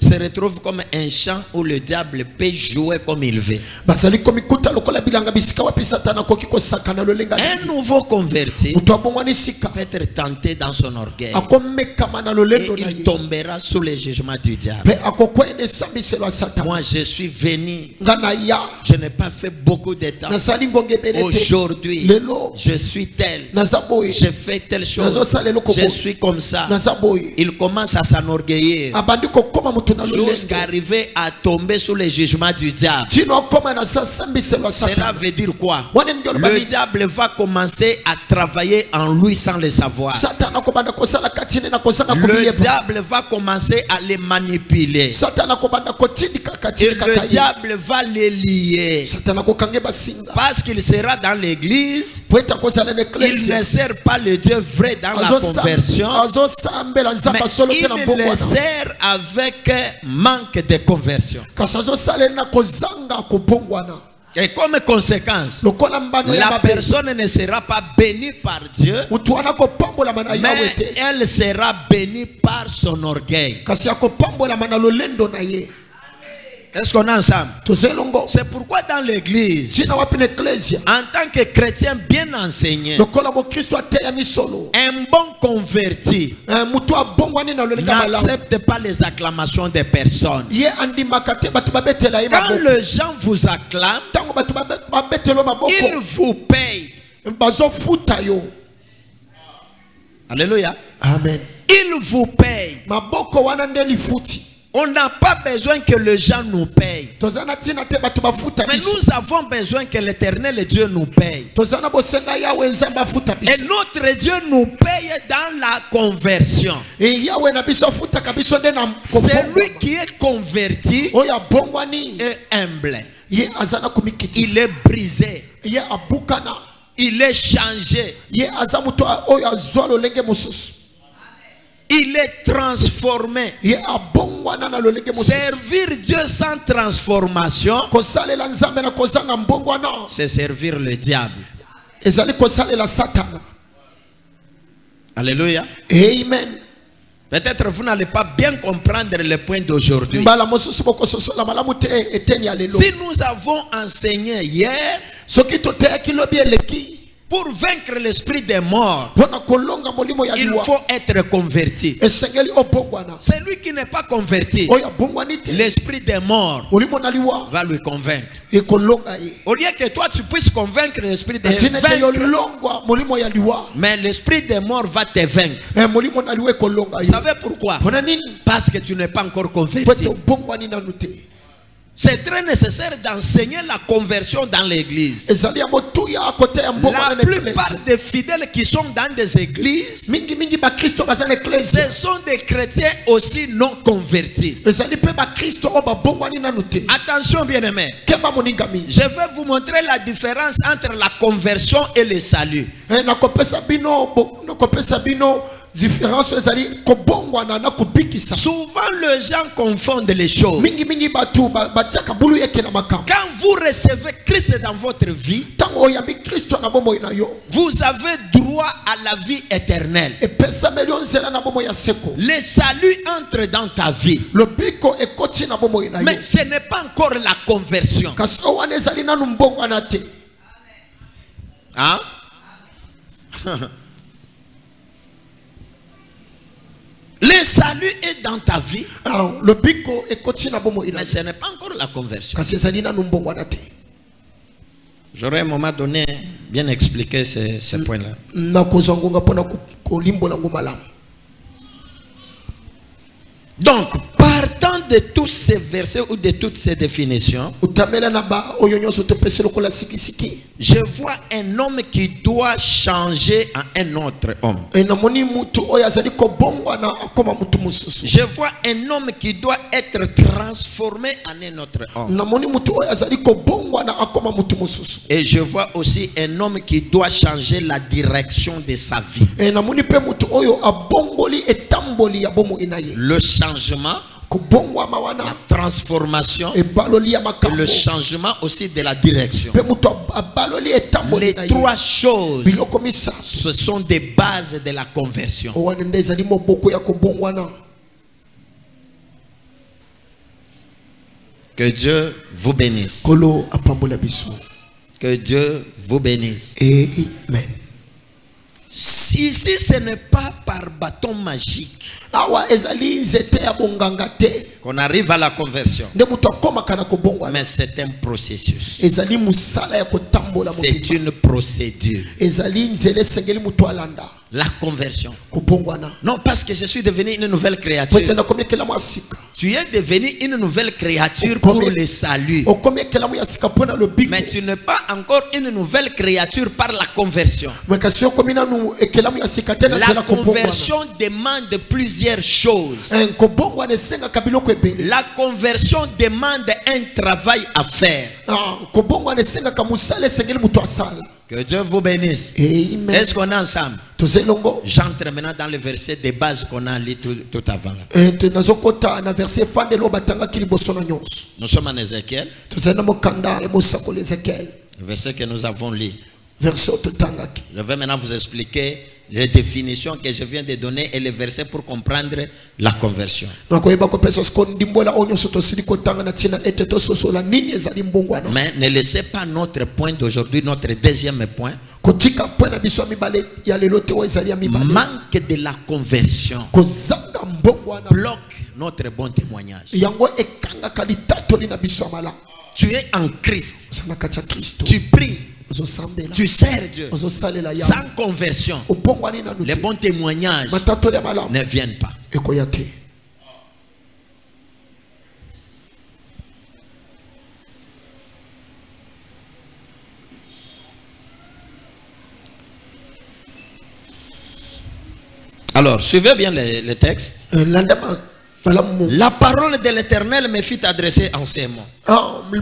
se retrouvent comme un champ où le diable peut jouer comme il veut. Bazali komikuta lokola bilanga bisika wapi Satan akoki kosakana lolenga. Un nouveau converti Muto abongwani sika. peut être tenté dans son orgueil Akomekama na et lolendo na il ye. tombera sous le jugement du diable. Pe akokwene sambiselo ya Satan. Moi, je suis venu, Ngana ya. je n'ai pas fait beaucoup de temps. Nasali ngonge belete. Aujourd'hui, Lelo. je suis tel, Nazaboy. je fais telle chose, je suis comme ça. Nazaboy. Il commence à s'enorgueillir Abandi kokoma mutu na lolendo. jusqu'à arriver à tomber sous le jugement du diable. Tino koma na sambiselo ya Cela Satan. veut dire quoi? Wane ndio Le lobani. diable va commencer à travailler en lui sans le savoir. Satan akobanda kosala katine na kozanga Le kubiyeba. diable va commencer à les manipuler. Satan akobanda kotindika Et katine le kakaye. diable va les lier. Satan akokange basinga. Parce qu'il sera dans l'église, Poeta kozala na il ecclesia. ne sert pas le Dieu vrai dans la conversion, Azosambela mais nzamba solo te na il mbongo le wana. sert avec manque de conversion. Kasi azosala na kozanga kobongwana. Et comme conséquence, Lokola mbano ya la mabe. personne ne sera pas bénie par Dieu, Mutu wana kopambola mana yawe mais te. elle sera bénie par son orgueil. Kasi akopambola mana lolendo na ye. Est-ce qu'on est ensemble? Tozelongo. C'est pourquoi dans l'église, Tina wapi na ecclesia. en tant que chrétien bien enseigné, Lokola mo Kristo ateya misolo. un bon converti Mutu abongwani na lolenga malamu. n'accepte pas les acclamations des personnes. Ye andimaka te batu babetela ye Quand maboko. les gens vous acclament, Tango batu babetelo maboko. ils vous payent. Bazofuta yo. Alléluia. Amen. Ils vous payent. Maboko wana nde lifuti. On n'a pas besoin que les gens nous payent. Tozana tina te batu bafuta Mais biso. nous avons besoin que l'éternel Dieu nous paye. Tozana bosenga yawe nzamba futa Et biso. notre Dieu nous paye dans la conversion. E yawe na biso futa kabiso nde na Celui qui est converti oya bongwani. est humble. Ye azana Il kumikitisa. est brisé. Ye abukana. Il est changé. Ye azamuto oya azwa lolenge mosusu. Il est transformé. Ye abongwana na lolenge mosusu. Servir Dieu sans transformation, Kosalela nzambe na kozanga mbongwana. c'est servir le diable. Ezali kosalela Satana. Alléluia. Amen. Peut-être vous n'allez pas bien comprendre le point d'aujourd'hui. Mbala mosusu bokososola malamu te eteni ya lelo. Si nous avons enseigné hier Soki toteya kilobi eleki. Pour vaincre l'esprit des morts, mpona kolonga molimo ya il liwa faut être converti. esengeli obongwana Celui qui n'est pas converti, oyo abongwani te l'esprit des morts molimo na liwa va lui convaincre. ekolonga ye Au lieu que toi tu puisses convaincre l'esprit des atineke yo morts, longwa molimo ya liwa mais l'esprit des morts va te vaincre. molimo na liwa ekolonga Vous yo savez pourquoi? mpona nini Parce que tu n'es pas encore po te converti. obongwani nanu te C'est très nécessaire d'enseigner la conversion dans l'église. ezali ya motuya akote ya mbongwana La na plupart eklese des fidèles qui sont dans des églises, mingi bakristo baza na eklese ce sont des chrétiens aussi non convertis. ezali mpe bakristo oyo babongwani nanu te Attention bien-aimés, keba moningami je vais vous montrer la différence entre la conversion et le salut. nakopesa bino différence ezali kobongwana na kubikisa Souvent les gens confondent les choses. mingi batu batiaka bulu yeke na makambo Quand vous recevez Christ dans votre vie, ntango oyambi kristo na bomoi na yo vous avez droit à la vie éternelle. epesameli yo nzela na bomoi ya seko Le salut entre dans ta vie. lobiko ekoti na bomoi na yo Mais ce n'est pas encore la conversion. kasi o wana ezali nanu mbongwana te Hein? Le salut est dans ta vie, lobiko ekoti na bomoi na mais yo ce n'est pas encore la conversion. kasi ezali nanu mbongwana te J'aurais à un moment donné bien expliqué ce point-là. nakozwa ngonga mpona kolimbola ngo malamu Donc, partant de tous ces versets ou de toutes ces définitions, utamela na ba oyo nyonso topesi lokola sikisiki je vois un homme qui doit changer en un autre homme. namoni mutu oyo azali kobongwana akoma mutu mosusu Je vois un homme qui doit être transformé en un autre homme. namoni mutu oyo azali kobongwana akoma mutu mosusu Et je vois aussi un homme qui doit changer la direction de sa vie. namoni pe mutu oyo abongoli etamboli ya bomoi na ye Le changement, kobongwama wana la transformation ebaloli ya et makambo le changement aussi de la direction. pe mutu abaloli etamboli Les na ye trois choses, biloko misato ce sont des bases de la conversion. wana nde ezali moboko ya kobongwana Que Dieu vous bénisse. kolo apambola biso Que Dieu vous bénisse. amen Si ce n'est pas par bâton magique awa ezali nzete ya bonganga te qu'on arrive à la conversion, nde mutu akomaka na kobongwana mais c'est un processus. ezali musala ya kotambola C'est mobimba une procédure. ezali nzela esengeli mutu alanda La conversion. kobongwana Non, parce que je suis devenu une nouvelle po créature. ete nakomi ekelamu ya sika Tu es devenu une nouvelle créature pour le salut. okomi ekelamu ya sika mpo na lobiko Mais tu n'es pas encore une nouvelle créature par la conversion. me kasi okomi nanu ekelamu ya sika te na La nzela kobongwana conversion demande plusieurs choses. kobongwana esengaka biloko ebele La conversion demande un travail à faire. kobongwana esengaka mosala esengeli mutu asala Que Dieu vous bénisse. amen Est-ce qu'on est ensemble? toza elongo J'entre maintenant dans le verset de base qu'on a lu tout avant. Là. nazokota na verse efandeli oyo batangaki liboso na nyonso Nous sommes en Ézéchiel, tozali na mokanda ya mosakoli ezekiel le verset que nous avons lu. verse oyo totangaki Je vais maintenant vous expliquer les définitions que je viens de donner et les versets pour comprendre la conversion. nakoyeba kopesa siko ndimbola oyo nyonso tosili kotanga na ntina ete tososola nini ezali mbongwana Mais ne laissez pas notre point d'aujourd'hui, notre deuxième point, kotika mpo na biso ya mibale ya lelo te oyo ezali ya mibale manque de la conversion, kozanga mbongwana bloque notre bon témoignage. yango ekangaka litatoli na biso ya malamu Tu es en Christ, oza na kati ya kristo tu pries, ozosambela tu sers Dieu. ozosalela ya Sans conversion, obongwani nanu les te bons témoignages matatoli ya malamu ne viennent pas. ekoya te Alors, suivez bien les textes. landa malamu La parole de l'Éternel me fit adresser en ces mots.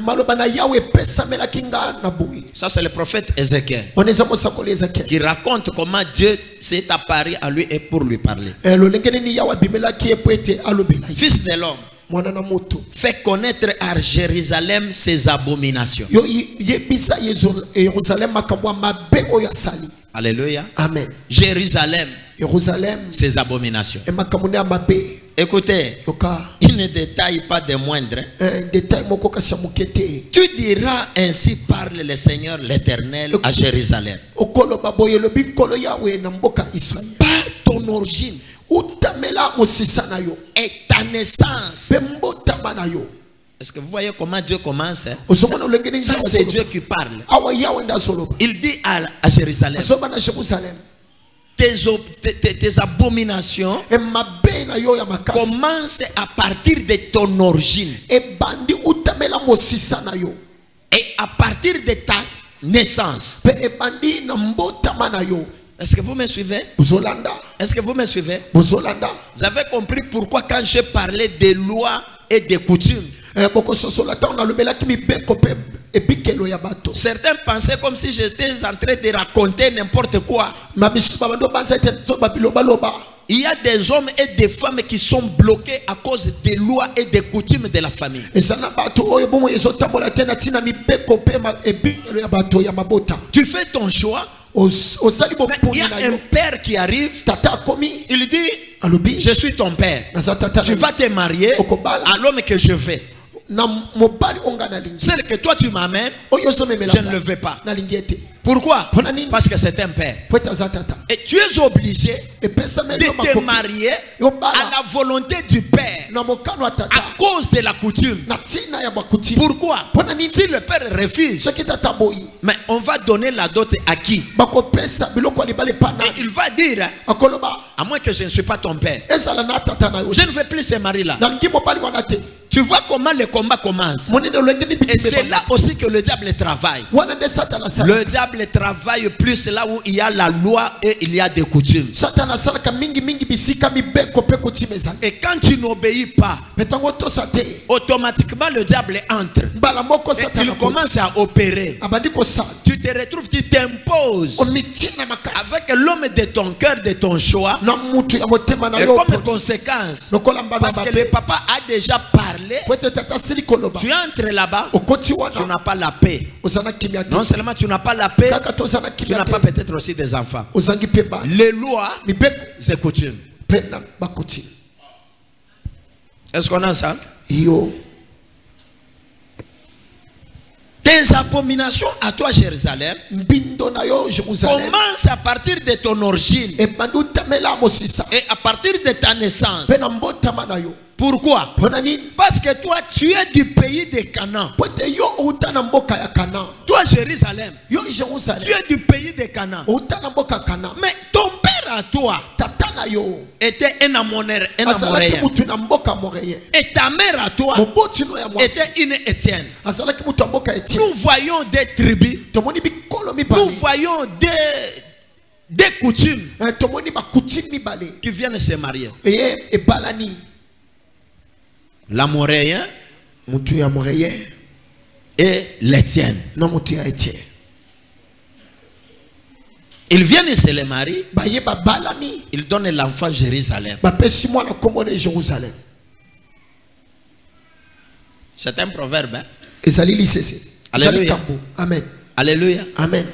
maloba na yawe epesamelaki nga na boye Ça, c'est le prophète Ézéchiel wana eza mosakoli ezekiel qui raconte comment Dieu s'est apparu à lui et pour lui parler. lolenge nini yawe abimelaki ye po ete alobela ye Fils de l'homme, mwana na moto fais connaître à Jérusalem ses abominations. yo yebisa yerusalem makambo ya mabe oyo asali Alléluia. amen Jérusalem, yerusalem ses abominations. makambo nde ya mabe Écoutez, yoka qui ne détaille pas de moindre. détail moko kasi ya moke te. Tu diras ainsi parle le Seigneur l'Éternel à Jérusalem. okoloba boye lobi nkolo yawe na mboka Israël. Par ton origine utamela mosisa na yo et ta naissance. pe mbotama na yo. Est-ce que vous voyez comment Dieu commence? Hein? ozomona olenge nini Ça c'est Dieu qui parle. awa yawe nda soloba. Il dit à Jérusalem, azoba na Jérusalem. tes abominations e mabe na yo ya makasi commencent à partir de ton origine e bandi utamela mosisa na yo et à partir de ta naissance. pe e bandi na mbotama na yo. Est-ce que vous me suivez? Bozolanda Est-ce que vous me suivez? bozolanda. Vous avez compris pourquoi quand je parlais des lois et des coutumes, bokososola ta na lobelaki mibeko pe epikelo ya bato. certains pensaient comme si j'étais en train de raconter n'importe quoi. mabisusu babando banza ete babiloba loba. Il y a des hommes et des femmes qui sont bloqués à cause des lois et des coutumes de la famille. ezana bato oyo bomo ezotambola te na tina mibeko pe epikelo ya bato ya mabota. Tu fais ton choix. osali Mais il y boponi a na un yo. père qui arrive. tata akomi Il dit, alobi je suis ton père. naza tata Tu vas te marier Okobala. à l'homme que je veux. na mobali onga na lingi Celle que toi tu m'amènes, oyo ozomemela je ne le veux pas. na lingi ete Pourquoi? Mpona nini? Parce que c'est un père. po ete aza tata Et tu es obligé epesa de meli yo te makoki marier yo à bala la volonté du père na mokano ya tata à cause de la coutume. na tina ya bakuti. Pourquoi? Mpona nini? Si le père refuse, soki tata boyi mais on va donner la dot à qui? bakopesa biloko ya libala epa Et nani il va dire, akoloba à moins que je ne suis pas ton père, ezala na tata na yo je ne veux plus ce mari-là. nalingi mobali wana te. Tu vois comment le combat commence. monene olenge ni Et c'est bitime là aussi que le diable travaille. wana nde satana asala. Le diable travaille plus là où il y a la loi et il y a des coutumes. satana asalaka mingi bisika mibeko pe kutima ezali. Et quand tu n'obéis pas, me ntango tosa te automatiquement le diable entre. mbala moko Et satana il commence à opérer. abandi kosala Tu te retrouves, tu t'imposes omitie na makasi avec l'homme de ton cœur, de ton choix. na mutu ya motema na Et yo comme conséquence, lokola mbala parce que le mabe papa a déjà parlé, po ete tata asili koloba tu entres là-bas, okoti tu wana n'as pas la paix. ozana kimia te Non seulement tu n'as pas la paix, kaka tozana tu kimia n'as te pas peut-être aussi des enfants. ozangi pe bana Les lois, mibeko c'est coutume. pe na bakuti Est-ce qu'on a ça? yo. Tes abominations à toi, Jérusalem, mbindo na yo Jérusalem commencent à partir de ton origine ebandi utamela mosisa et à partir de ta naissance. pe na mbotama na yo. Pourquoi? mpona nini? Parce que toi, tu es du pays de Canaan. po ete yo outa na mboka ya Kana. Toi, Jérusalem, yo tu Jérusalem es du pays de Canaan. outa na mboka Kana. Mais ton père à toi tata na yo était un Amoréen. azalaki mutu na mboka Moréen. Et ta mère à toi moboti no ya mwasi était une Étienne. azalaki mutu ya mboka Etienne. Nous voyons des tribus, tomoni bikolo nous mibale voyons des coutumes tomoni bakutimi mibale qui viennent se marier. eye ebalani L'Amoréen mutu ya Moréen et l'Étienne. na mutu ya Etienne. Ils viennent se les marient, baye babalani ils donnent l'enfant Jérusalem. bapesi mwana kombo na Jérusalem. C'est un proverbe. Hein? ezali lisese ezali Alléluia. kambo. Amen. Alléluia. Amen.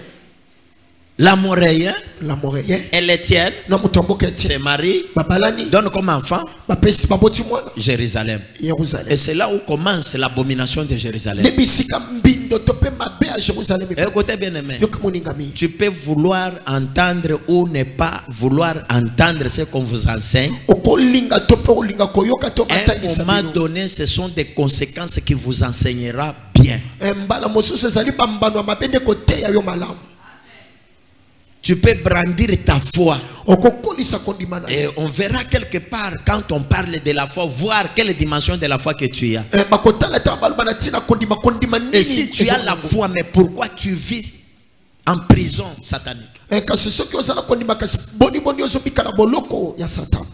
L'Amoréen la Moréen et l'Étienne na mutu ya mboka se Etienne marient, babalani donnent comme enfant bapesi baboti mwana Jérusalem. Et Jérusalem. c'est là où commence l'abomination de Jérusalem. nde bisika mbindo to pe mabe ya Jérusalem. Écoutez bien aimé. yoka moningami Tu peux vouloir entendre ou ne pas vouloir entendre ce qu'on vous enseigne. okolinga to pe olinga koyoka to À un batangisa moment bino. donné, ce sont des conséquences qui vous enseignera bien. mbala mosusu ezali bambano ya mabe nde koteya yo malamu. Tu peux brandir ta foi. okokolisa kondima na Et yo. on verra quelque part quand on parle de la foi, voir quelle dimension de la foi que tu as. bakotala ta baloba na ntina kondima Et si tu as la foi, mais pourquoi tu vis en prison satanique? kasi soki ozala kondima kasi boni ozobika na boloko ya satana.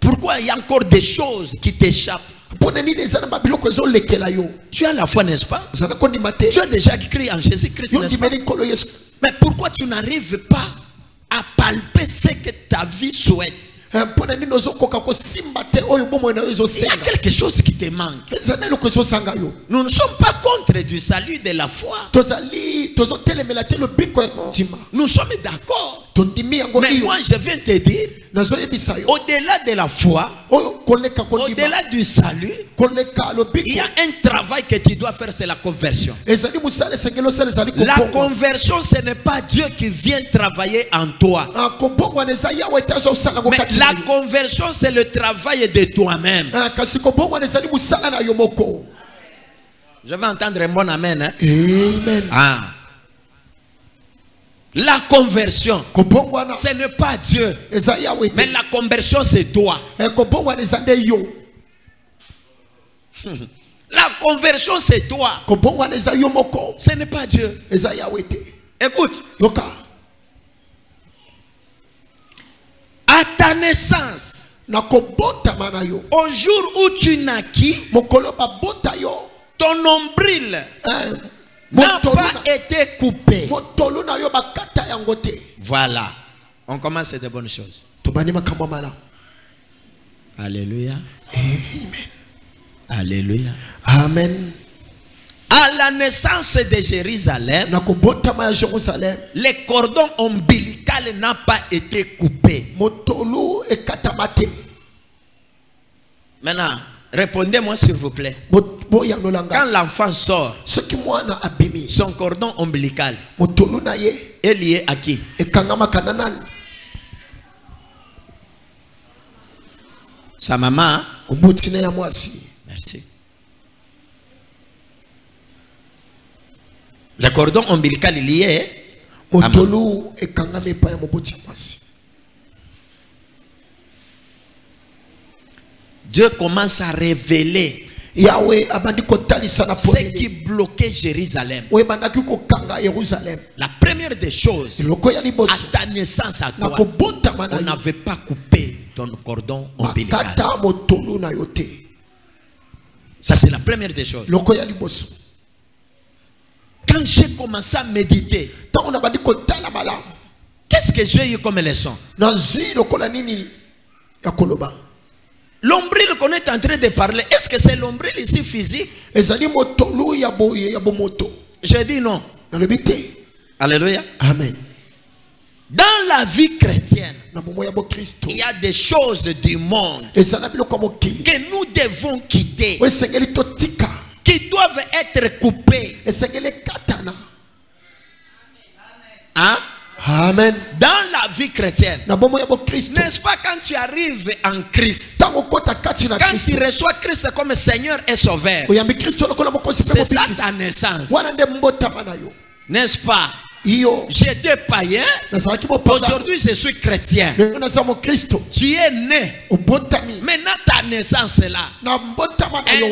Pourquoi il y a encore des choses qui t'échappent? mpona nini eza na babiloko ezolekela yo. Tu as la foi, n'est-ce pas? ozala kondima te Tu as déjà écrit en Jésus-Christ, yo n'est-ce pas? ndimeli nkolo yesu. Mais pourquoi tu n'arrives pas à palper ce que ta vie souhaite? mpona nini ozokoka kosimba te oyo bomoi na yo Il y a ezosenga. quelque chose qui te manque. eza na eloko ezosanga yo. Nous ne sommes pas contre du salut de la foi. tozotelemela te lobiko ya kotima. Nous sommes d'accord. tondimi yango Mais iyo. moi, je viens te dire, Au-delà de la foi, au-delà du salut, il y a un travail que tu dois faire, c'est la conversion. La conversion, ce n'est pas Dieu qui vient travailler en toi. Mais la conversion, c'est le travail de toi-même. Je vais entendre un bon amen. Hein? Amen. Ah. La conversion, ce n'est pas Dieu. Mais la conversion, c'est toi. La conversion, c'est toi. Ce n'est pas Dieu. Écoute. À ta naissance, au jour où tu naquis, ton nombril n'a pas été coupé. Voilà. On commence de bonnes choses. Alléluia. Alléluia. Amen. À la naissance de Jérusalem, le cordon ombilical n'a pas été coupé. Maintenant, répondez-moi s'il vous plaît. Quand l'enfant sort, son cordon ombilical est lié à qui? Sa maman. Merci. Le cordon ombilical est lié à Dieu commence à révéler ce qui bloquait Jérusalem. La première des choses, à ta naissance à toi, on n'avait pas coupé ton cordon ombilical. Ça, c'est la première des choses. Quand j'ai commencé à méditer, qu'est-ce que j'ai eu comme leçon? L'ombril qu'on est en train de parler, est-ce que c'est l'ombril ici physique? Je dis non. Alléluia. Amen. Dans la vie chrétienne, il y a des choses du monde que nous devons quitter, qui doivent être coupées. Hein? Amen. Dans la vie chrétienne, n'est-ce pas, quand tu arrives en Christ, quand tu reçois Christ comme Seigneur et Sauveur, c'est ça ta naissance, n'est-ce pas? J'étais païen, aujourd'hui je suis chrétien. Tu es né, maintenant ta naissance est là.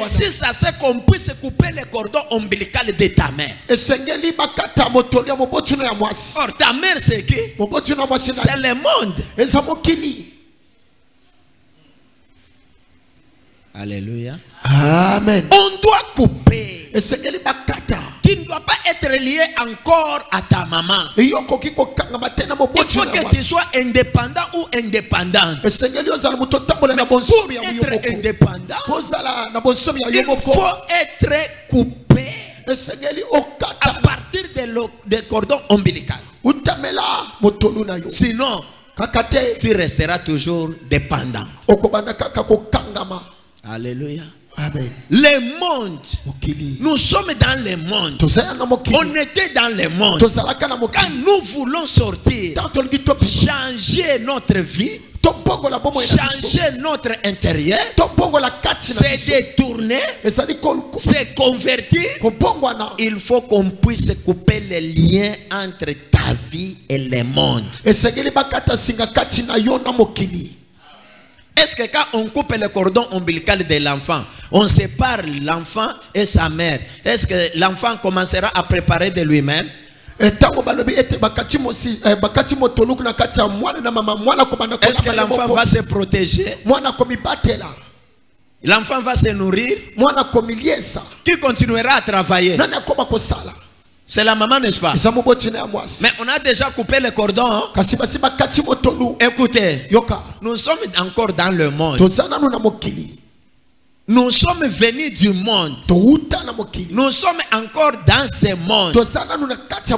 Ainsi ça c'est qu'on puisse couper le cordon ombilical de ta mère. Or ta mère c'est qui? C'est le monde. Alléluia. Amen. On doit couper. Tu ne dois pas être lié encore à ta maman. Il faut que tu sois indépendant ou indépendante. Mais pour être indépendant, il faut être coupé à partir des cordons ombilicaux. Sinon, tu resteras toujours dépendant. Alléluia. Amen. Le monde, nous sommes dans le monde. On était dans le monde. Quand nous voulons sortir, changer notre vie, changer notre intérieur, se détourner, se convertir, il faut qu'on puisse couper les liens entre ta vie et le monde. Est-ce que quand on coupe le cordon ombilical de l'enfant, on sépare l'enfant et sa mère, est-ce que l'enfant commencera à préparer de lui-même? Est-ce que l'enfant va se protéger? L'enfant va se nourrir? Qui continuera à travailler? C'est la maman, n'est-ce pas? Mais on a déjà coupé le cordon. Hein? Écoutez, nous sommes encore dans le monde. Nous sommes venus du monde. Nous sommes encore dans ce monde.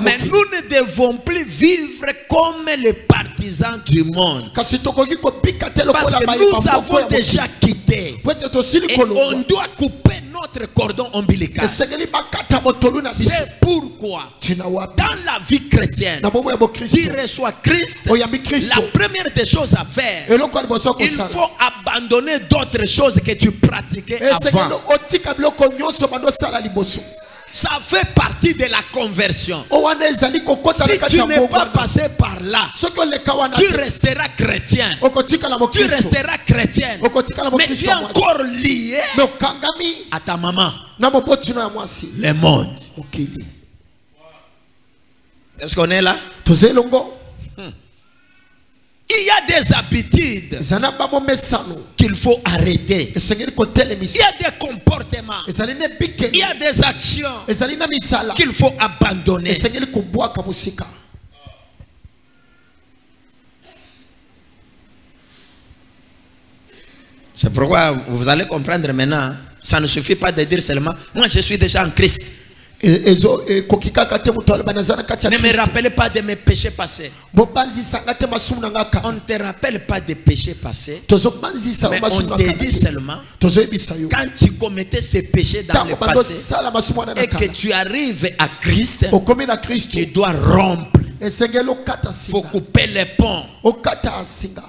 Mais nous ne devons plus vivre comme les partis partisans du monde. kasi tokoki kobika te Parce lokola que bayeba nous avons moko ya déjà quitté. po ete tosili Et on kolongwa doit couper notre cordon ombilical. esengeli bakata motolu na biso C'est pourquoi, tina wapi dans la vie chrétienne, na bomoi ya qui bokristo reçoit Christ, oyambi la kristo première des choses à faire, eloko ya liboso ya il kosala faut abandonner d'autres choses que tu pratiquais esengeli avant. otika biloko nyonso bando osala liboso Ça fait partie de la conversion. o wana ezali kokota na Si kati tu ya n'es pas mbongwana passé par là, soki oleka wana tu te resteras chrétien. okotikala Tu mokristo resteras chrétienne. okotikala Mais tu mokristo es ya mwasi encore lié me okangami à ta maman, na mobotino ya mwasi le monde. mokili Est-ce qu'on est là? toza elongo Il y a des habitudes eza na bamomesano qu'il faut arrêter. esengeli Il kotelemisa y a des comportements. ezali na Il y ebikeli a des actions ezali na misala qu'il faut abandonner. esengeli kobwaka mosika C'est pourquoi vous allez comprendre maintenant, ça ne suffit pas de dire seulement, moi je suis déjà en Christ. ekoki kaka te moto aloba naza na kati ya Ne me kristo rappelle pas de mes péchés passés. bobanzisanga te masumu na nga On kaka ne te rappelle pas des péchés passés, tozobanzisa mais yo masumu on na te kaka dit seulement, tozoyebisa yo quand tu commettais ces péchés dans le ntango passé bandosala masumu wana na et que kaka tu arrives à Christ, okomi na kristo tu dois rompre. esengeli okata Il faut singa couper les ponts. okata singa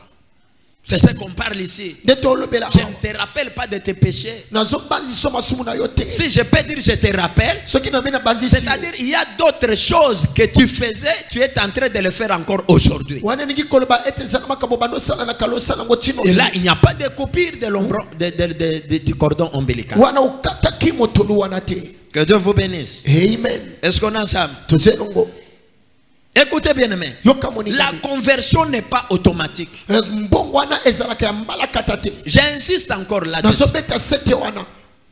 C'est ce qu'on parle ici. nde tolobela Je ne te rappelle pas de tes péchés. nazobanzisa masumu na yo te Si je peux dire je te rappelle, soki na me nabanzisi c'est-à-dire il y a d'autres choses que tu faisais, tu es en train de le faire encore aujourd'hui. wana elingi koloba ete eza na makambo bandosala na kala osala yango tino Et là, il n'y a pas de coupure de du cordon ombilical. wana okataki motolu wana te Que Dieu vous bénisse. amen Est-ce qu'on est ensemble? toza elongo Écoutez bien, aimé. yoka La moningami conversion n'est pas automatique. mbongo wana ezalaka ya mbala kata te J'insiste encore là-dessus. nazobeta sete wana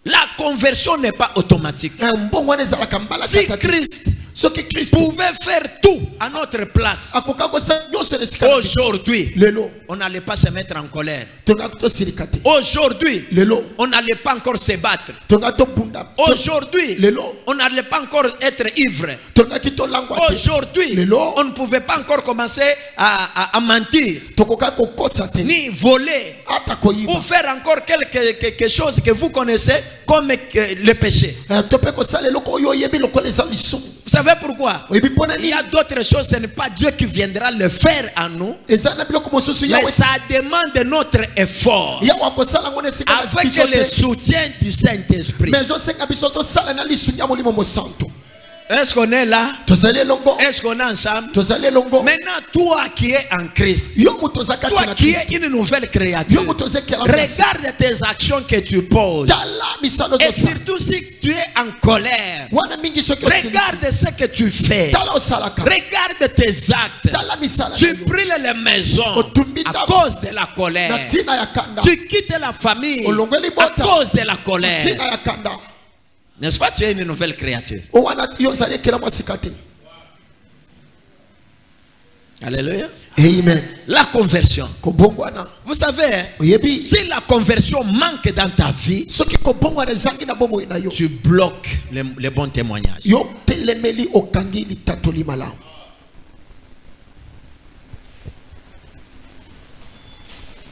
La conversion n'est pas automatique. mbongo wana ezalaka mbala Si kata te Christ soki kristo pouvait faire tout à notre place, akoka kosala nyonso na esika na biso. aujourd'hui, lelo on n'allait pas se mettre en colère. tongaka tosilika te Aujourd'hui, lelo on n'allait pas encore se battre. tongaka tobunda Aujourd'hui, lelo on n'allait pas encore être ivre. tongaki tolangwa te Aujourd'hui, lelo on ne pouvait pas encore commencer à mentir, tokoka kokosa te ni voler, ata koyiba ou faire encore quelque chose que vous connaissez comme le péché. to mpe kosala eloko oyo oyebi lokola eza lisumu Vous savez pourquoi? oyebi mpona Il y a nini d'autres choses, ce n'est pas Dieu qui viendra le faire à nous, eza na biloko mosusu mais yawe ça demande notre effort yawe akosala yango na esika na avec biso le te soutien du Saint-Esprit. mais ezosenga biso tosala na lisungi ya molimo mosantu Est-ce qu'on est là? tozali elongo Est-ce qu'on est ensemble? tozali elongo Maintenant, toi qui es en Christ, yo moto oza kati toi na qui kristo es une nouvelle yo créature, moto ozekela mpasi regarde tes actions que tu poses. tala misano Et ozosala surtout si tu es en colère, wana mingi soki osiliki regarde ce que tu fais. tala osalaka Regarde tes actes. tala misala Tu na yo. brûles les maisons Otumbi à ndako. cause de la na colère. ntina ya kanda Tu quittes la famille Olongoli à bota. cause de la na colère. ntina ya kanda N'est-ce pas? Tu es une nouvelle créature. o wana yo ozali ekela mwasika te Alléluia. amen La conversion. kobongwana Vous savez, hein, oyebi si la conversion manque dans ta vie, soki kobongwana ezangi na bomoi na yo tu bloques les bons témoignages. yo telemeli okangi litatoli malamu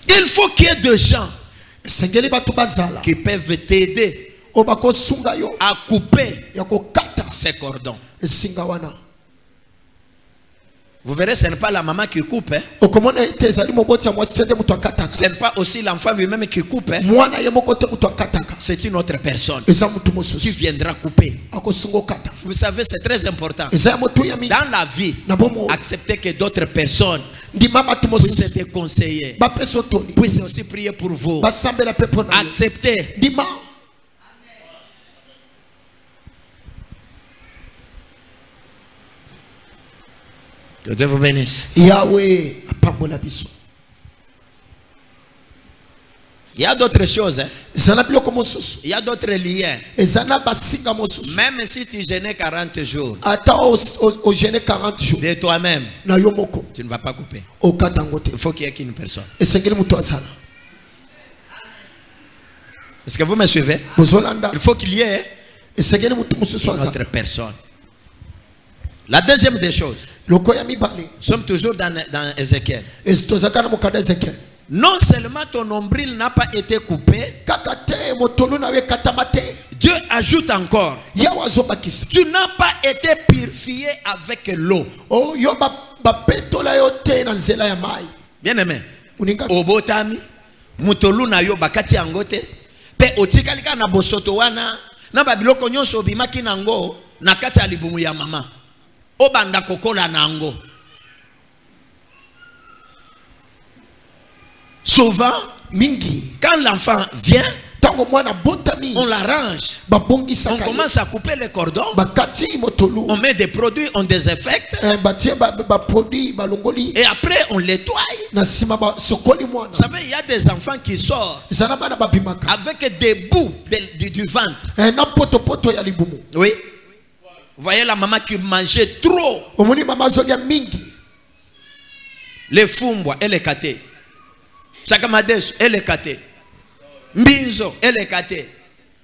Il faut qu'il y ait des gens esengeli bato bazala qui peuvent t'aider oyo bakosunga yo à couper ya kokata ces cordons. esinga wana Vous verrez, ce n'est pas la maman qui coupe, hein. okomona ete ezali moboti ya mwasi te nde moto akataka Ce n'est pas aussi l'enfant lui-même qui coupe, hein. mwana ye moko te moto akataka C'est une autre personne eza motu qui mosusu viendra couper. akosunga okata Vous savez, c'est très important. eza ya motu ya mingi Dans la vie, na bomo accepter que d'autres personnes ndima bato puissent mosusu te conseiller, bapesa otoni puissent aussi prier pour vous. basambela mpe mpo na yo Accepter. ndima Que Dieu vous bénisse. yawe apambola biso Il y a d'autres choses, hein. eza na biloko mosusu Il y a d'autres liens. eza na basinga mosusu Même si tu gênais 40 jours ata ogene 40 jours de toi-même, na yo moko tu ne vas pas couper. okata yango te Il faut qu'il y ait qu'une personne. esengeli moto azala Est-ce que vous me suivez? bozolanda Il faut qu'il y ait esengeli motu mosusu une azala autre personne. La deuxième des choses, lokoya mibale nous sommes toujours dans Ézéchiel. ezitozaka na mokanda Ezekiel Non seulement ton nombril n'a pas été coupé, kaka te motolu na we katama te Dieu ajoute encore, yawe azobakisa tu n'as pas été purifié avec l'eau. o yo bapetola yo te na nzela ya mai Bien aimé, uninga obotami, mutolu na yo bakati yango te, pe otikalika na bosoto wana, na babiloko nyonso obimaki nango, na kati ya libumu ya mama. Obanda kokola nango. Souvent, mingi quand l'enfant vient, tango mwana botami on l'arrange. babongisa On commence à couper les cordons. bakati motolu On met des produits, on désinfecte. batie produit balongoli Et après, on nettoie. na sima sokoli mwana Vous savez, il y a des enfants qui sortent ezana bana babimaka avec des bouts du ventre. na poto ya libumu Oui. Vous voyez la maman qui mangeait trop. omoni mama azolia mingi Les fumbwa, elle est catée. Chakamadesu, elle est catée. Mbinzo, elle est catée.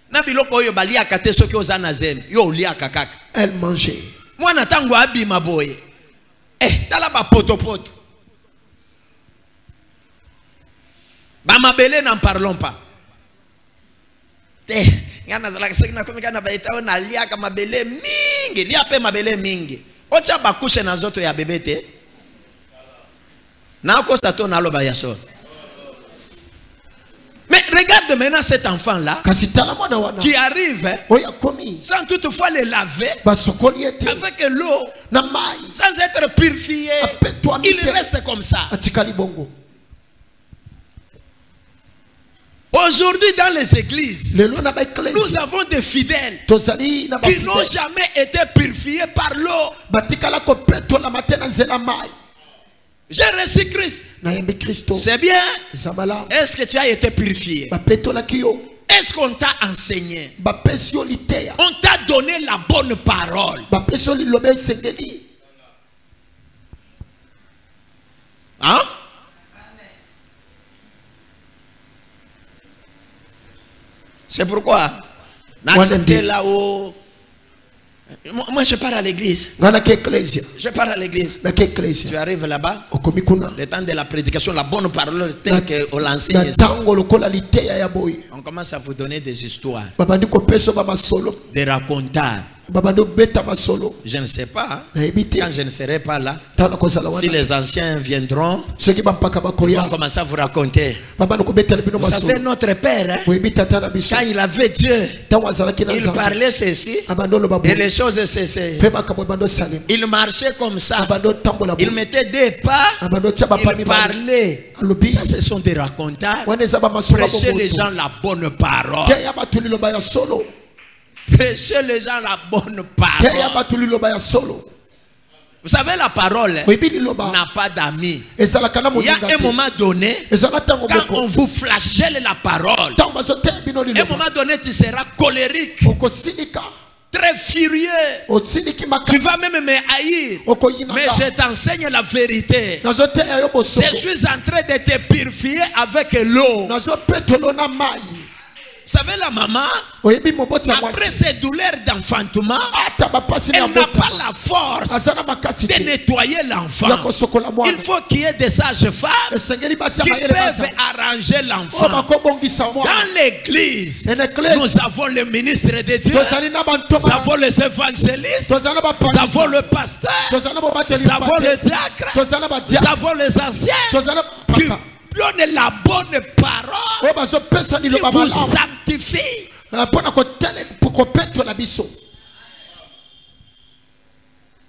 Nabiloko yo balia kate soki ozana zen. Yo lia kakak. elle mangeait Mwana tango abi maboye. Tala ba poto. Ba mabele n'en parlons pas. Ngana zala soki na komika na baita na lia ka mabele mingi. Lia pe mabele mingi. Ocha bakushe na zoto ya bebete. Na ko sato na loba yaso. Mais regarde maintenant cet enfant-là qui arrive oya komi sans toutefois le laver basokoli ete avec l'eau, na mai sans être purifié. Il reste comme ça. atikali bongo Aujourd'hui dans les églises, lelo na ba ecclesia nous avons des fidèles tozali na ba qui n'ont jamais été purifiés par l'eau. batikala ko petola matena nzela mai J'ai reçu Christ. na yembi Kristo C'est bien. zabala Est-ce que tu as été purifié? bapetola kiyo Est-ce qu'on t'a enseigné? bapesi yo liteya On t'a donné la bonne parole. bapesi yo liloba esengeli Hein? C'est pourquoi n'acceptez là-haut. Moi je pars à l'église. ngana ke ecclesia Je pars à l'église. na ke ecclesia Tu arrives là-bas, okomi kuna le temps de la prédication, la bonne parole telle qu'on l'enseigne. na tango lokola liteya ya boye On commence à vous donner des histoires, babandi kopesa ba masolo des racontars. babandi obeta masolo Je ne sais pas, hein, nayebi te quand je ne serai pas là, tana kozala si wana les anciens viendront, soki bampaka ils vont bakoya commencer à vous raconter. babandi kobetela bino Vous savez, masolo notre père, hein, oyebi tata na biso quand il avait Dieu, ntango azalaki na il nzambe parlait ceci abandi oloba et boye les choses ceci. mpe makambo ebandi osalema Il marchait comme ça. abandi otambola Il boye mettait des pas. abandi otya bapa Il mibale parlait. alobi Ça, ce sont des racontars. wana eza bamasolo Prêchez les gens la bonne parole. ke ya bato liloba ya solo Prêchez les gens la bonne ke ya parole. bato liloba ya solo Vous savez, la parole oyebi liloba n'a pas d'amis. ezalaka na Il y a moninga un te moment donné, ezala ntango quand on moko vous flagelle la parole, ntango bazoteya bino à un liloba moment donné, tu seras colérique, okosilika très furieux. osiliki Tu makasi vas même me haïr. Mais okoyinaka je t'enseigne la vérité. nazoteya yo Je bosolo suis en train de te purifier avec l'eau. nazopetolo na mai Vous savez, la maman, oyebi moboti ya après mwasi ces douleurs d'enfantement, ata bapasi na elle n'a pas bota la force aza na makasi de te nettoyer l'enfant. ya kosokola Il mwana faut qu'il y ait des sages-femmes esengeli basi ya qui mayele peuvent baza arranger oyo l'enfant. bakobongisa mwana Dans l'église, en église nous avons le ministre de Dieu, tozali na nous bantoma avons les évangélistes, tozali na nous avons bapangisa le pasteur, tozali na bobateli nous avons le pate diacre, tozali na nous badiaka avons les anciens tozali na qui paka donnent la bonne parole, oyo bazopesa qui liloba vous malamu sanctifie. mpona kopetola biso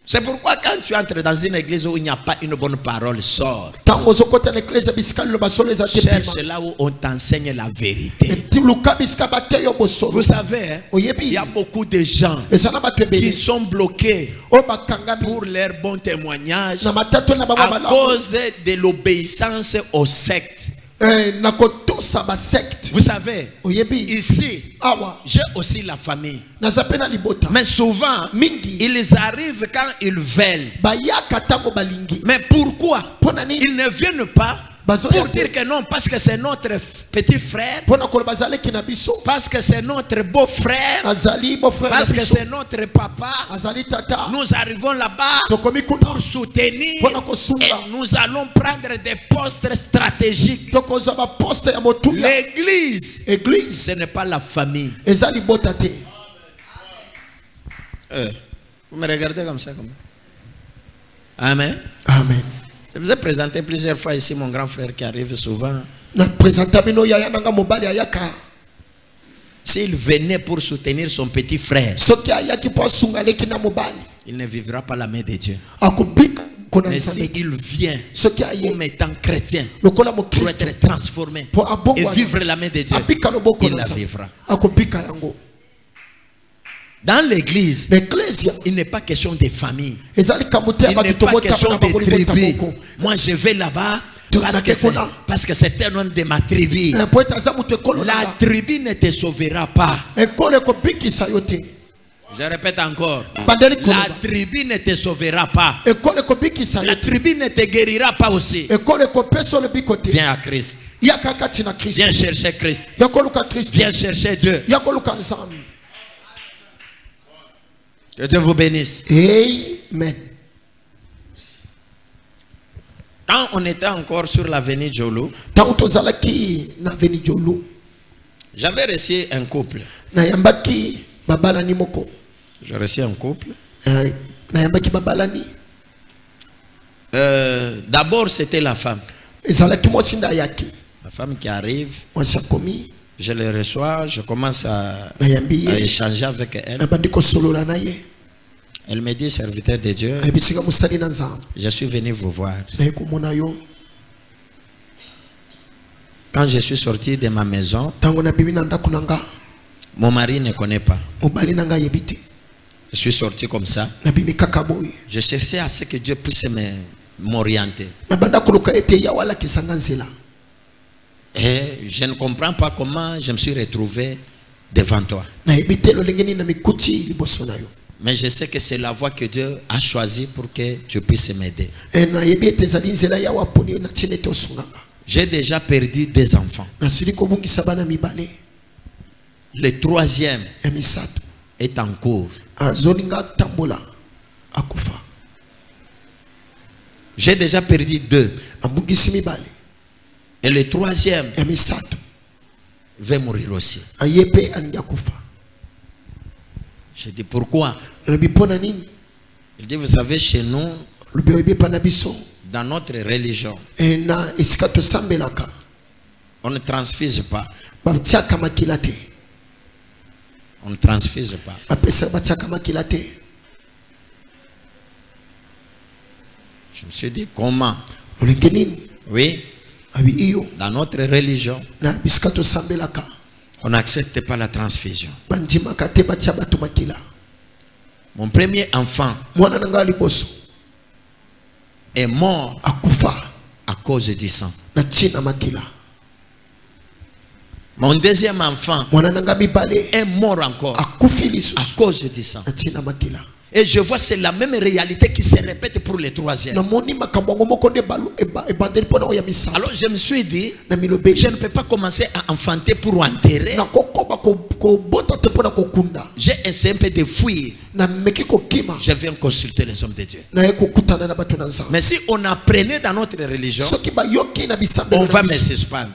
C'est pourquoi quand tu entres dans une église où il n'y a pas une bonne parole, sors. ntango ozokota na eglise bisika liloba solo eza te Cherche pema là où on t'enseigne la vérité. luka bisika bate yo bosolo Vous savez, hein, il oyebi y a beaucoup de gens eza na bato qui ebele sont bloqués oyo bakangami pour leur bon témoignage na matato na bango à malamu cause de l'obéissance aux sectes. na kotosa basekte Vous savez, oyebi ici, awa j'ai aussi la famille. naza mpe na libota Mais souvent, mingi ils arrivent quand ils veulent. bayaka ntango balingi Mais pourquoi mpo na nini ils ne viennent pas Pour dire que non, parce que c'est notre petit frère, parce que c'est notre beau-frère, parce que c'est notre papa, nous arrivons là-bas pour soutenir et nous allons prendre des postes stratégiques. L'église, ce n'est pas la famille. Vous me regardez comme ça, comme... Amen. Amen. Je vous ai présenté plusieurs fois ici mon grand frère qui arrive souvent. S'il venait pour soutenir son petit frère, il ne vivra pas la main de Dieu. Mais s'il vient comme étant chrétien pour être transformé et vivre la main de Dieu, il la vivra. Dans l'église, il n'est pas question de famille. Il n'est pas question de tribu. Moi je vais là-bas parce que c'est un nom de ma tribu. La tribu ne te sauvera pas. Je répète encore. La tribu ne te sauvera pas. La tribu ne te guérira pas aussi. Viens à Christ. Viens chercher Christ. Viens chercher Dieu. Que Dieu vous bénisse. Amen. Quand on était encore sur l'avenue Jolo, j'avais reçu un couple. J'ai reçu un couple. D'abord, c'était la femme. La femme qui arrive. Je les reçois, je commence à échanger avec elle. Elle me dit, serviteur de Dieu, je suis venu vous voir. Quand je suis sorti de ma maison, mon mari ne connaît pas. Je suis sorti comme ça. Je cherchais à ce que Dieu puisse m'orienter. Et je ne comprends pas comment je me suis retrouvé devant toi. Mais je sais que c'est la voie que Dieu a choisie pour que tu puisses m'aider. J'ai déjà perdu 2 enfants. Le 3e est en cours. J'ai déjà perdu 2. Et le 3e va mourir aussi. Je dis pourquoi? Il dit, vous savez, chez nous, dans notre religion, on ne transfuse pas. On ne transfuse pas. Je me suis dit, comment? Oui. Dans notre religion, on n'accepte pas la transfusion. Mon premier enfant est mort à cause du sang. Mon deuxième enfant est mort encore à cause du sang. Et je vois c'est la même réalité qui se répète pour le 3e. Alors je me suis dit, je ne peux pas commencer à enfanter pour enterrer. J'ai essayé un peu de fuir. Je viens consulter les hommes de Dieu. Mais si on apprenait dans notre religion, on va me suspendre.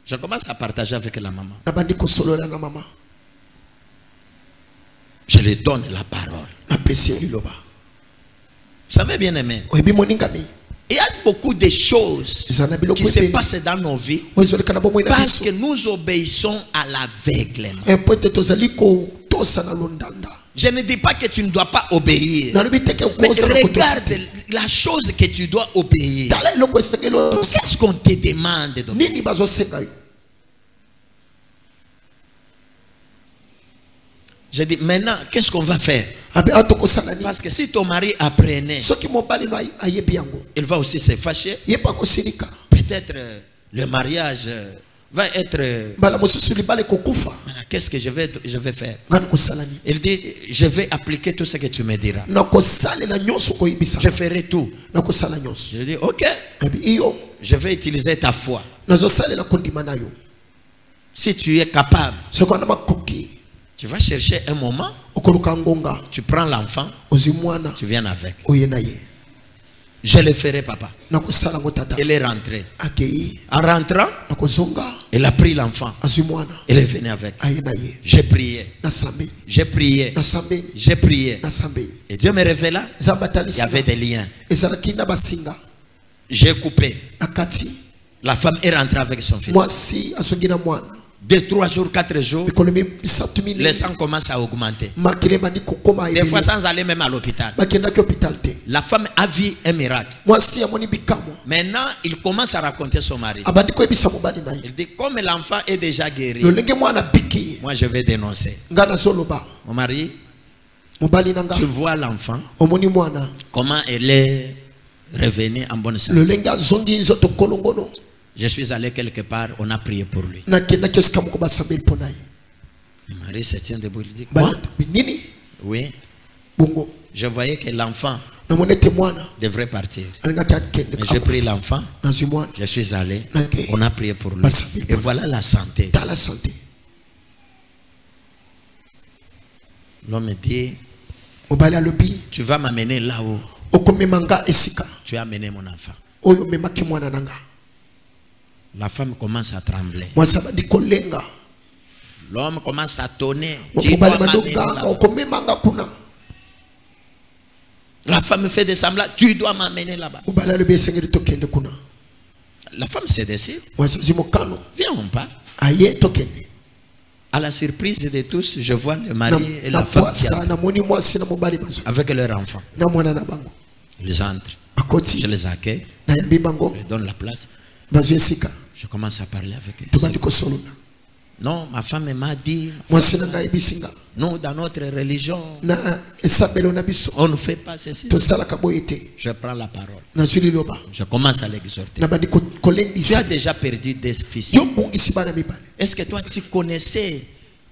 Je commence à partager avec la maman. Je lui donne la parole. Ça m'a bien aimé. Il y a beaucoup de choses qui se passent dans nos vies parce que nous obéissons à l'aveuglement. Je ne dis pas que tu ne dois pas obéir, mais regarde la chose que tu dois obéir. Qu'est-ce qu'on te demande d'obéir? Je dis maintenant, qu'est-ce qu'on va faire? Parce que si ton mari apprenait, il va aussi se fâcher. Peut-être le mariage va être... Qu'est-ce que je vais faire? Il dit, je vais appliquer tout ce que tu me diras. Je ferai tout. Je dis, ok. Je vais utiliser ta foi. nazosalela kondima na yo. Si tu es capable, Soko na makoki tu vas chercher un moment, okoluka ngonga tu prends l'enfant, ozi mwana tu viens avec. oye na ye. Je le ferai, papa. Nakosala ngo tata. Elle est rentrée. Akei En rentrant, nakozonga elle a pris l'enfant. azwi mwana Elle est venue avec. aye na ye. J'ai prié. Nasambeli J'ai prié. nasambeli J'ai prié. nasambeli. Et Dieu me révéla, Nzambe il y avait atalisa des liens. ezalaki na basinga J'ai coupé. na kati. La femme est rentrée avec son fils. Mwasi azongi na mwana 2, 3 jours, 4 jours, mikolo misatu le minei sang commence à augmenter. makele bandi kokoma Des fois ebele sans aller même à l'hôpital. bakendaki hôpital te. La femme a vu un miracle. Mwasi amoni bikamwa Maintenant, il commence à raconter son mari. abandi koyebisa mobali na ye Il dit, comme l'enfant est déjà guéri, lolenge mwana biki ye moi je vais dénoncer. nga nazoloba Mon mari, mobali na nga tu vois l'enfant, omoni mwana comment elle est revenue en bonne santé. lolenge azongi nzoto kolongono. Je suis allé quelque part, on a prié pour lui. nakendaki esika moko basambeli mpo na ye. Le mari se tient debout, il dit, quoi? Bana, nini Oui, bongo je voyais que l'enfant namoni ete mwana devrait partir. alingaki akende Mais j'ai pris l'enfant, nazwi mwana je suis allé, Ok. on a prié pour lui. Basambeli Et voilà la santé. tala sante. L'homme me dit, mobali alobi tu vas m'amener là-haut. okomema nga esika Tu as amené mon enfant. oyo omemaki mwana na nga. La femme commence à trembler. mwasi abandi kolenga L'homme commence à tonner. Tu dois mobali m'amener bandoganga là-bas. okomema nga kuna. La femme fait des semblants. Tu dois m'amener là-bas. mobali alobi esengeli tokende kuna. La femme se décide. mwasi azwi mokano Viens, on part. aye tokende. À la surprise de tous, je vois le Na- mari et na la femme qui pwasa entrent namoni mwasi na mobali bazwi avec leur enfant. na mwana na bango Ils entrent. Je akoti les accueille. nayambi bango Je leur donne la place. bazwi esika Je commence à parler avec eux. tobandi kosolola. Non, ma femme m'a dit, mwasi na ngai ayebisi nga nous, dans notre religion, na esambelo na biso on ne fait pas ceci. tosalaka boye te. Je prends la parole. nazwi liloba Je commence à l'exhorter. nabandi Tu as kolendisa déjà perdu des fils. yo bongisi bana mibale Est-ce que toi, tu connaissais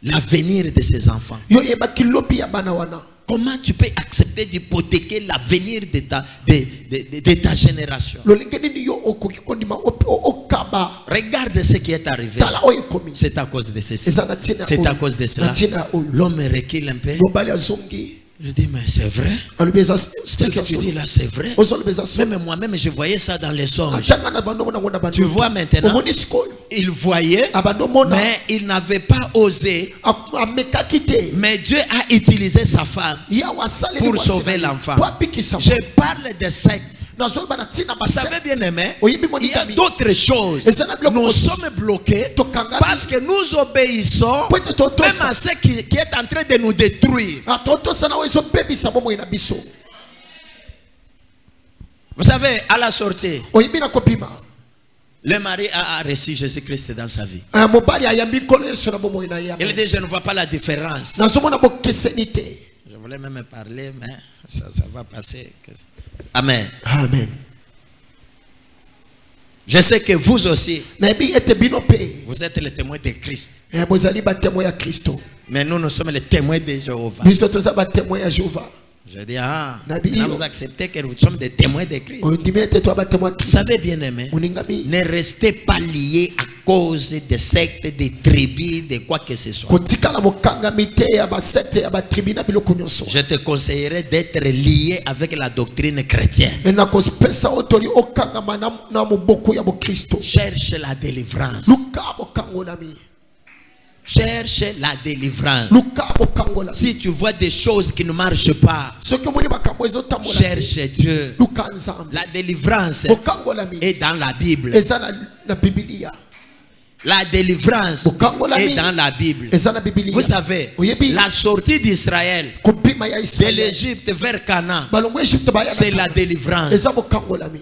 l'avenir de ces enfants? yo yebaki lobi ya bana wana. Comment tu peux accepter d'hypothéquer l'avenir de ta génération? lolenge nini yo okoki kondima okaba Regarde ce qui est arrivé. tala oyo ekomi C'est à cause de ceci. eza na ntina C'est oyo. à cause de Na cela. ntina oyo L'homme recule un peu. mobali azongi Je dis, mais c'est vrai. alobi eza Ce que tu dis là, c'est vrai. ozoloba eza solo. Même moi-même, je voyais ça dans les songes. atanga na bandomo nango na Tu vois maintenant, omoni sikoyo il voyait, abandomona mais il n'avait pas osé. amekaki te Mais Dieu a utilisé sa femme yawe asaleli pour mwasi sauver na ye l'enfant. po abikisa Je parle de sectes. nazoloba na ntina Vous savez bien aimé, oyebi il y a monikami d'autres choses. Et ça n'a plus Nous aucun sommes bloqués tokanga parce que nous obéissons po ete même totosa à ce qui est en train de nous détruire. atotosana oyo ezobebisa bomoi na biso. Vous savez, à la sortie, oyebi na kopima le mari a reçu Jésus-Christ dans sa vie. mobali ayambi nkolo yesu na bomoi na ye. Il dit, je ne vois pas la différence. nazomona bokeseni te. Je voulais même parler, mais ça va passer. Amen. amen. Je sais que vous aussi, nayebi ete bino mpe vous êtes les témoins de Christ. bozali batémoin ya kristo. Mais nous sommes les témoins de Jéhovah. biso toza batémoin ya jehova. Je dis, ah, Nabi maintenant yo. vous acceptez que nous sommes des témoins de Christ. ondimi ete toa batémoin ya Vous kristo. savez bien aimé, oningami ne restez pas liés à cause des sectes, des tribus, de quoi que ce soit. kotikala mokangami te ya basekte ya batribi na biloko nyonso. Je te conseillerais d'être lié avec la doctrine chrétienne. nakopesa otori okangama na moboko ya bokristo. Cherche la délivrance. luka bokangolami. Cherche la délivrance. luka bokangolami. Si tu vois des choses qui ne marchent pas, soki omoni makambo ezotambola te, cherche Dieu. luka nzambe. La délivrance bokangolami est dans la Bible. eza na bibilia. La délivrance Bokangolami est dans la Bible. eza na bibilia. Vous savez, oyebi la sortie d'Israël kopima ya de israel l'Égypte vers Canaan, balongo Egypte baya c'est la délivrance. eza bokangolami.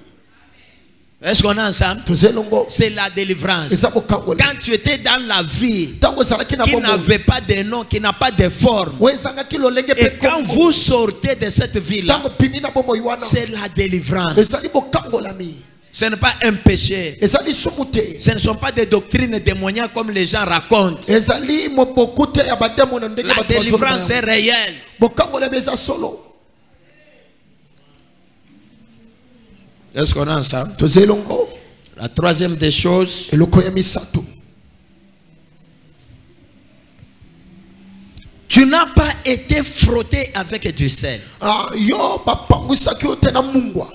Est-ce qu'on est ensemble? tozelongo C'est la délivrance. eza bokangolami. Quand tu étais dans la vie ntango ozalaki na qui bomoi n'avait pas de nom, qui n'a pas de forme, oezangaki lolenge et mpe quand kombo. vous sortez de cette vie-là, ntango pimi na bomoi wana c'est la délivrance. ezali bokangolami. Ce n'est pas un péché. ezali sumu te. Ce ne sont pas des doctrines démoniaques comme les gens racontent. ezali moboku te ya bademo na ndenge La bato bazoloba délivrance est yango. réelle. bokangolami eza solo. Est-ce qu'on est ensemble? tozelongo La troisième des choses, eloko ya misato, tu n'as pas été frotté avec du sel. yo bapangwisaki yo te na mungwa.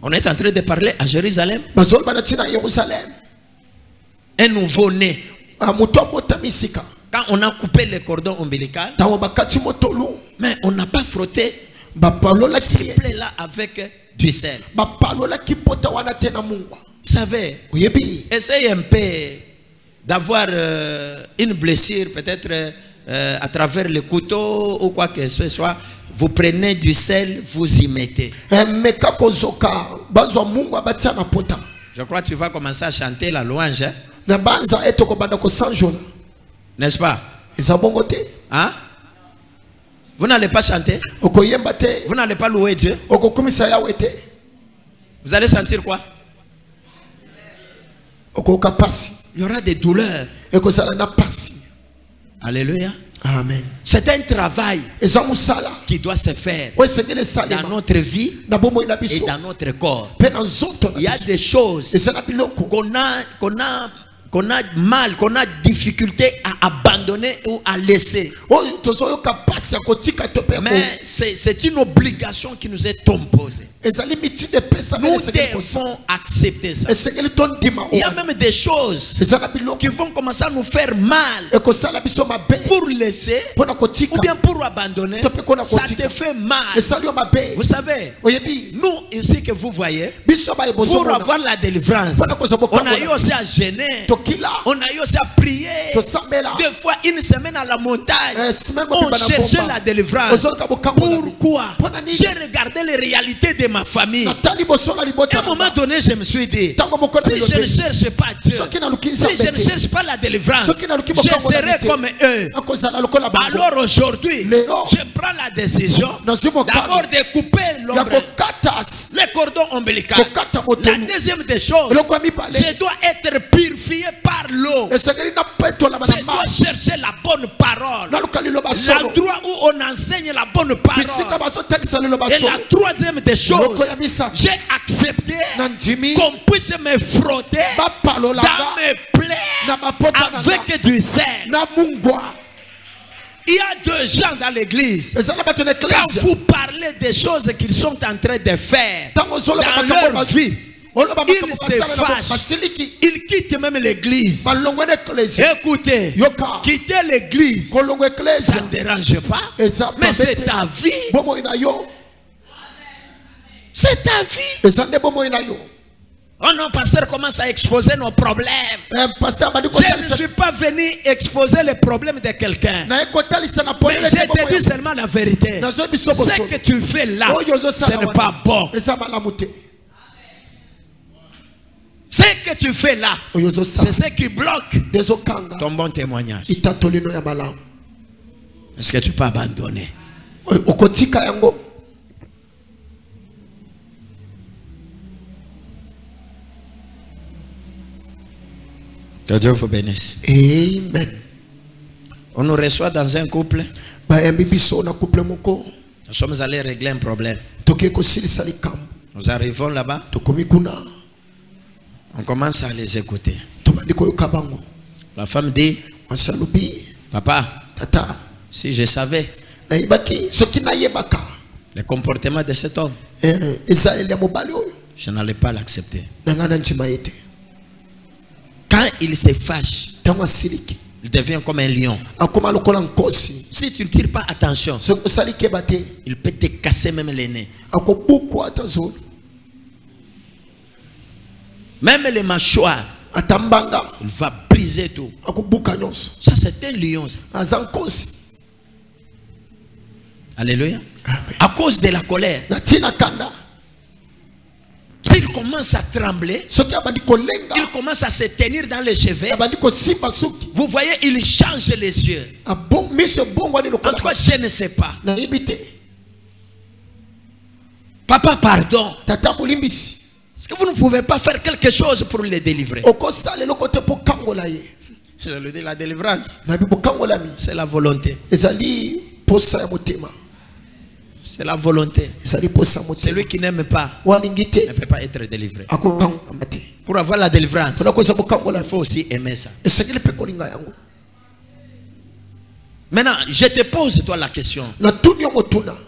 On est en train de parler à Jérusalem. Bazoloba na tina Yerusalem, Un nouveau-né. moto abota misika, Quand on a coupé le cordon ombilical, ntango bakati motolu, mais on n'a pas frotté bapalolaki ce plaie-là avec du sel. bapalolaki pota wana te na mungwa. Vous savez, Oyebi, essayez un peu d'avoir une blessure, peut-être à travers le couteau ou quoi que ce soit. Vous prenez du sel, vous y mettez. meka kozoka bazwa mungwa batia na pota. Je crois que tu vas commencer à chanter la louange, hein? Na banza etoko banda ko sanjona. N'est-ce pas? Eza bongo te. Hein? Vous n'allez pas chanter? Okoyemba te. Vous n'allez pas louer Dieu? Okokumisa yawe te. Vous allez sentir quoi? Okoka pasi. Il y aura des douleurs. Ekozala na pasi. Alléluia. Amen. C'est un travail Eza musala. qui doit se faire Osengele dans salema. notre vie Na bomo ina et biso. dans notre corps. Pe na nzoto na Il y a biso. des choses Eza na biloko. qu'on a mal, qu'on a difficulté à abandonner ou à laisser. Oyo tozoyoka pasi ya kotika to pe ko. Mais c'est une obligation qui nous est imposée. Ezali miti de pesa Nous mele sengeli kosa. devons accepter ça. Esengeli ton dima. Il y a même des choses Eza na biloko. qui vont commencer à nous faire mal Ekosala biso mabe. pour laisser Pona kotika. ou bien pour abandonner. Ça Ça te fait mal. Esali yo mabe. Vous savez, Oyebi. nous ici que vous voyez, Biso ba ebozo. pour avoir la délivrance, on a eu aussi à gêner, Tokila. on a eu aussi à prier. Tosambela. Deux fois une semaine à la montagne, Semaine on bana cherchait bomba. la délivrance. Ozoka bokambo. Pourquoi? Pona nini? J'ai regardé les réalités de ma famille. Natali boso na À libota. un moment donné, je me suis dit, Tango moko na si je ne lilote. cherche pas Dieu, Soki na luki si je ne nzambe te. cherche pas la délivrance, Soki na luki je bokambo na serai te. comme eux. Akozala lokola bango. Alors aujourd'hui, Lelo. je prends la décision Nazwi mokano. d'abord de couper Ya l'ombre, kokata. le cordon ombilical. Kokata La motolu. deuxième des choses, Eloko ya mibale. je dois être purifié par l'eau. Esengeli na petola bana Je dois maji. chercher la bonne parole. Na luka liloba solo. L'endroit où on enseigne la bonne Bisika parole. bazotangisa liloba Et solo. la troisième des choses, Eloko ya misato. j'ai accepté Na ndimi. qu'on puisse me frotter Bapalola. dans mes plaies Na mapota na. avec du sel. Na mungwa. Il y a deux gens dans l'église. Ezala bato na Quand ecclesia. vous parlez des choses qu'ils sont en train de faire Tango zolo dans bakakambo leur bazi. vie, Oloba ils makambo se basala na fâchent. basiliki. Ils quittent même l'église. Balongo na ecclesia. Écoutez, Yoka. quitter l'église, Kolongo ça ecclesia. ne dérange pas. Eza Mais c'est babete. ta vie. Bomo ina yo. C'est ta vie. Eza nde bomo ina yo. Oh non, pasteur commence à exposer nos problèmes. Pasteur badi ko Je ne suis pas venu exposer les problèmes de quelqu'un. na ekotalisa na Mais polele je te dis seulement la vérité. Nazo biso Ce boso. que tu fais là, Oyo zo ce sala n'est wana. pas bon. Eza malamu te. Ce que tu fais là, Oyo zo c'est sala. ce qui bloque Dezo kanga. ton bon témoignage. Itatolino ya malamu. Est-ce que tu peux abandonner? Okotika yango. Que Dieu vous bénisse. Amen. On nous reçoit dans un couple. Bayambi biso na couple moko. Nous sommes allés régler un problème. Toke kosilisa likambo. Nous arrivons là-bas. Tokomi kuna. On commence à les écouter. Tobandi koyoka bango. La femme dit, Wasalubi. papa, Tata. si je savais Naibaki. Soki nayebaka. le comportement de cet homme, Ezaleli ya mobali oyo. je n'allais pas l'accepter. Nangana ntima yete. Quand il se fâche, Tango asiliki. il devient comme un lion. Akoma lokola nkosi. Si tu ne tires pas attention, Soki osaliki bate. il peut te casser même les nez. Akobuku atazolo. Même les mâchoires, Atambanga. il va briser tout. Akobuka nyonso. Ça, c'est un lion. Ça. Aza nkosi. Alléluia. Amen. À cause de la colère, Na tina kanda. il commence à trembler. Soki abandi kolenga. Il commence à se tenir dans les cheveux. Abandi kosimba suki. Vous voyez, il change les yeux. Abon miso bongo ani En tout cas, lokola. je ne sais pas. Na yebite. Papa, pardon. Tata mulimbisi. Est-ce que vous ne pouvez pas faire quelque chose pour les délivrer? Okosale lokote po kangola ye. Je le dis, la délivrance, Na bibo kangola mi. c'est la volonté. Ezali posa ya motema. C'est la volonté. Celui qui n'aime pas ne peut pas être délivré. Pour avoir la délivrance, il faut aussi aimer ça. Maintenant, je te pose toi la question.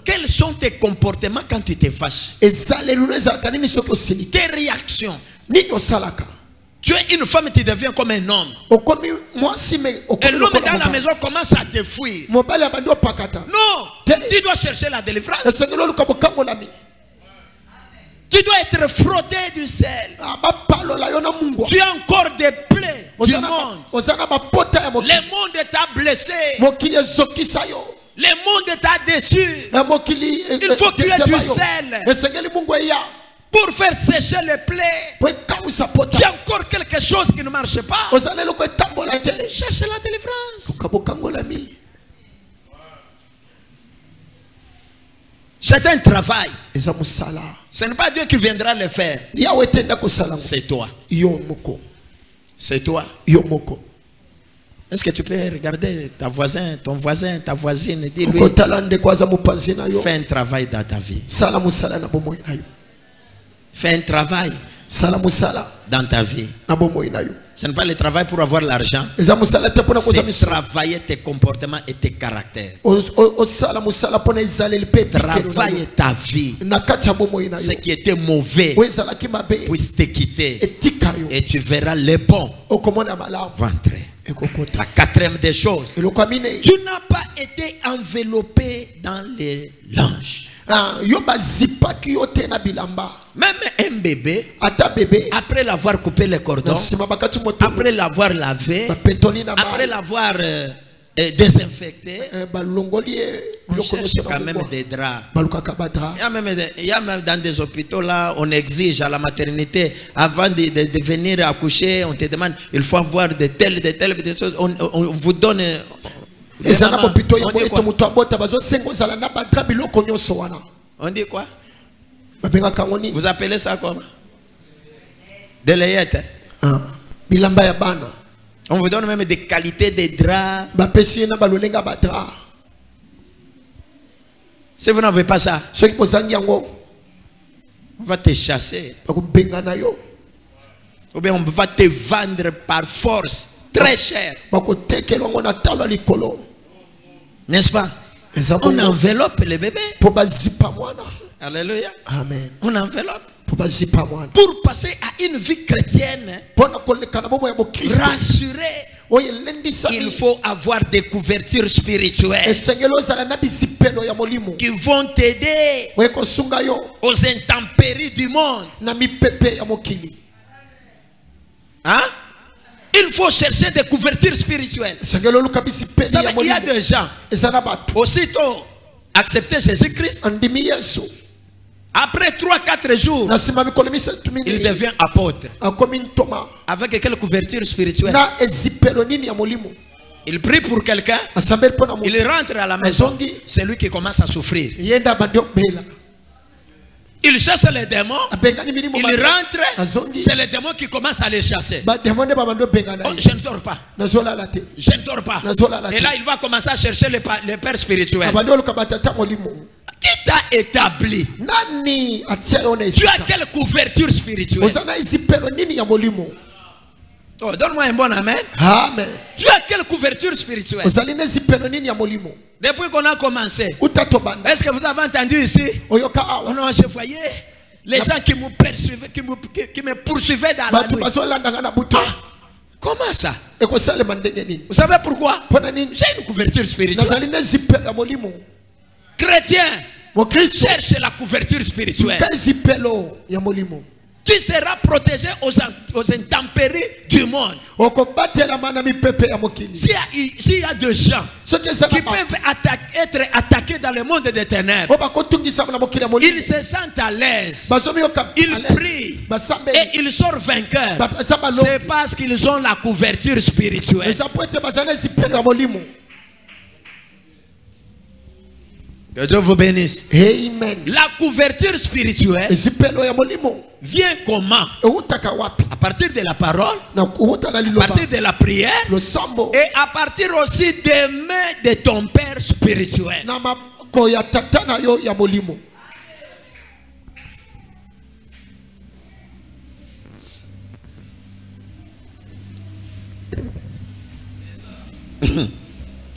Quels sont tes comportements quand tu te fâches? Tes réactions. Tu es une femme, tu deviens comme un homme. Et l'homme dans la maison commence à te fuir. Non, tu dois chercher la délivrance. Tu dois être frotté du sel. Tu as encore des plaies du monde. Le monde t'a blessé. Le monde t'a déçu. Il faut que tu aies du sel pour faire sécher les plaies. Tu as encore quelque chose qui ne marche pas. Cherche la délivrance. C'est un travail. Ce n'est pas Dieu qui viendra le faire. C'est toi. C'est toi. Est-ce que tu peux regarder ton voisin, ta voisine, dis-lui, fais un travail dans ta vie. Fais un travail dans ta vie. Ce n'est pas le travail pour avoir l'argent. C'est travailler tes comportements et tes caractères. Travailler ta vie. Ce qui était mauvais puisse te quitter. Et tu verras les bons ventrer. La quatrième des choses, tu n'as pas été enveloppé dans les langes. Même un bébé, après l'avoir coupé les cordons, après l'avoir lavé, après l'avoir désinfecté, on cherche quand même des draps. Il y a même dans des hôpitaux là, on exige à la maternité, avant de venir accoucher, on te demande, il faut avoir de telles choses. On vous donne. On dit quoi? Vous appelez ça comment? Des layettes. On vous donne même des qualités de draps. Si vous n'avez pas ça, on va te chasser. Ou bien on va te vendre par force très cher. N'est-ce pas? On enveloppe le bébé. Alléluia. Amen. On enveloppe. Pour passer à une vie chrétienne rassurée, il faut avoir des couvertures spirituelles qui vont t'aider aux intempéries du monde. Hein? Il faut chercher des couvertures spirituelles. Vous savez, il y a des gens, aussitôt accepter Jésus-Christ, après 3-4 jours, il devient apôtre. Avec quelle couverture spirituelle? Il prie pour quelqu'un, il rentre à la maison, c'est lui qui commence à souffrir. Il chasse les démons, il rentre, c'est les démons qui commencent à les chasser. Oh, je ne dors pas. Je ne dors pas. Et là, il va commencer à chercher les pères spirituels. Qui t'a établi? Tu as quelle couverture spirituelle? Oh, donne-moi un bon amen. Amen. Tu as quelle couverture spirituelle? Depuis qu'on a commencé, est-ce que vous avez entendu ici? Non, je voyais les gens qui me poursuivaient dans la nuit. Ah, comment ça? Vous savez pourquoi? J'ai une couverture spirituelle. Chrétien, cherche la couverture spirituelle. Tu seras protégé aux intempéries du monde. S'il y a des gens qui peuvent être attaqués dans le monde des ténèbres, ils se sentent à l'aise, ils prient et ils sortent vainqueurs. C'est parce qu'ils ont la couverture spirituelle. Que Dieu vous bénisse. Amen. La couverture spirituelle vient comment? À partir de la parole, à partir de la prière et à partir aussi des mains de ton Père spirituel. monoko ya tata na yo ya molimo.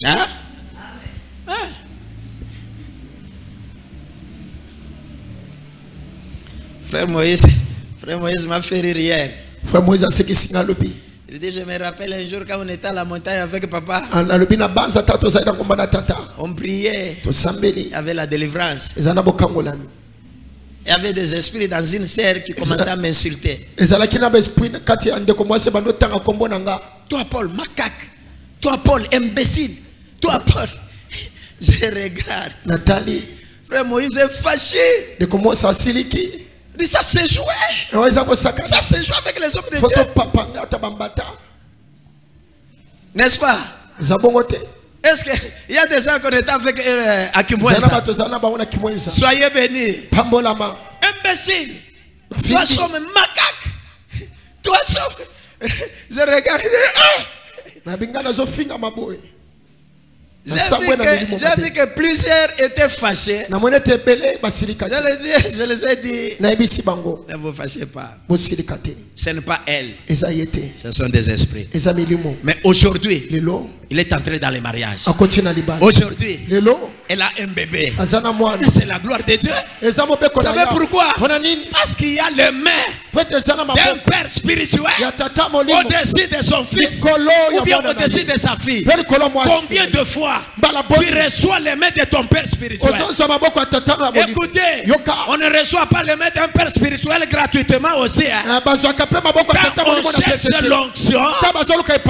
Hein? Frère Moïse m'a fait rire hier. Frère Moïse a ce qui signale le pays. Il dit, je me rappelle un jour quand on était à la montagne avec papa. On priait. Il y avait la délivrance. Il y avait des esprits dans une serre qui commençaient à m'insulter. Toi Paul, macaque. Toi Paul, imbécile. Toi Paul. Je regarde. Nathalie. Frère Moïse est fâché. Ça s'est joué. Ça s'est joué avec les hommes de Dieu. N'est-ce pas? Est-ce qu'il y a des gens qu'on était avec à Kimwenza? Soyez bénis. Imbécile. Toi sommes macaque. Toi sommes. Je regarde. J'ai vu que plusieurs étaient fâchés. Je les ai dit, ne vous fâchez pas. Ce n'est pas elle. Ce sont des esprits. Mais aujourd'hui, il est entré dans les mariages. Aujourd'hui, elle a un bébé. C'est la gloire de Dieu. Vous savez pourquoi? Parce qu'il y a les mains d'un père spirituel au-dessus de son fils ou bien au-dessus de sa fille. Combien de fois tu reçois les mains de ton père spirituel? Écoutez, on ne reçoit pas les mains d'un père spirituel gratuitement aussi. Quand on cherche l'onction,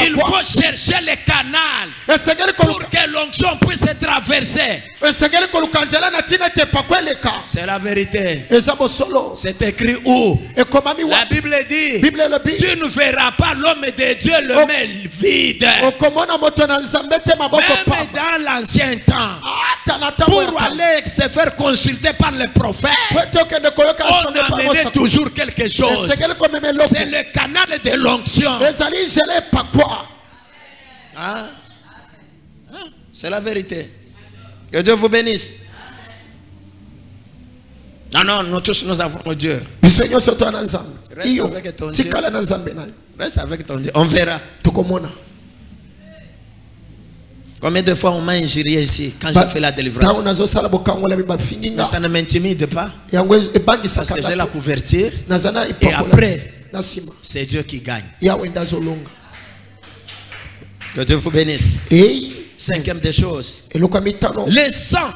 il faut chercher les canaux pour que l'onction puisse traverser. C'est la vérité. C'est écrit où? La Bible dit, tu ne verras pas l'homme de Dieu le main vide. Même dans l'ancien temps, pour aller se faire consulter par les prophètes, on amenait toujours quelque chose. C'est le canal de l'onction. C'est la vérité. Que Dieu vous bénisse. Non, nous tous nous avons Dieu. Reste avec ton Dieu. Reste avec ton Dieu. On verra. Combien de fois on m'a injurié ici quand j'ai fait la délivrance? Mais ça ne m'intimide pas. Parce que j'ai la couverture. Et après, c'est Dieu qui gagne. Que Dieu vous bénisse. Cinquième des choses. Le sang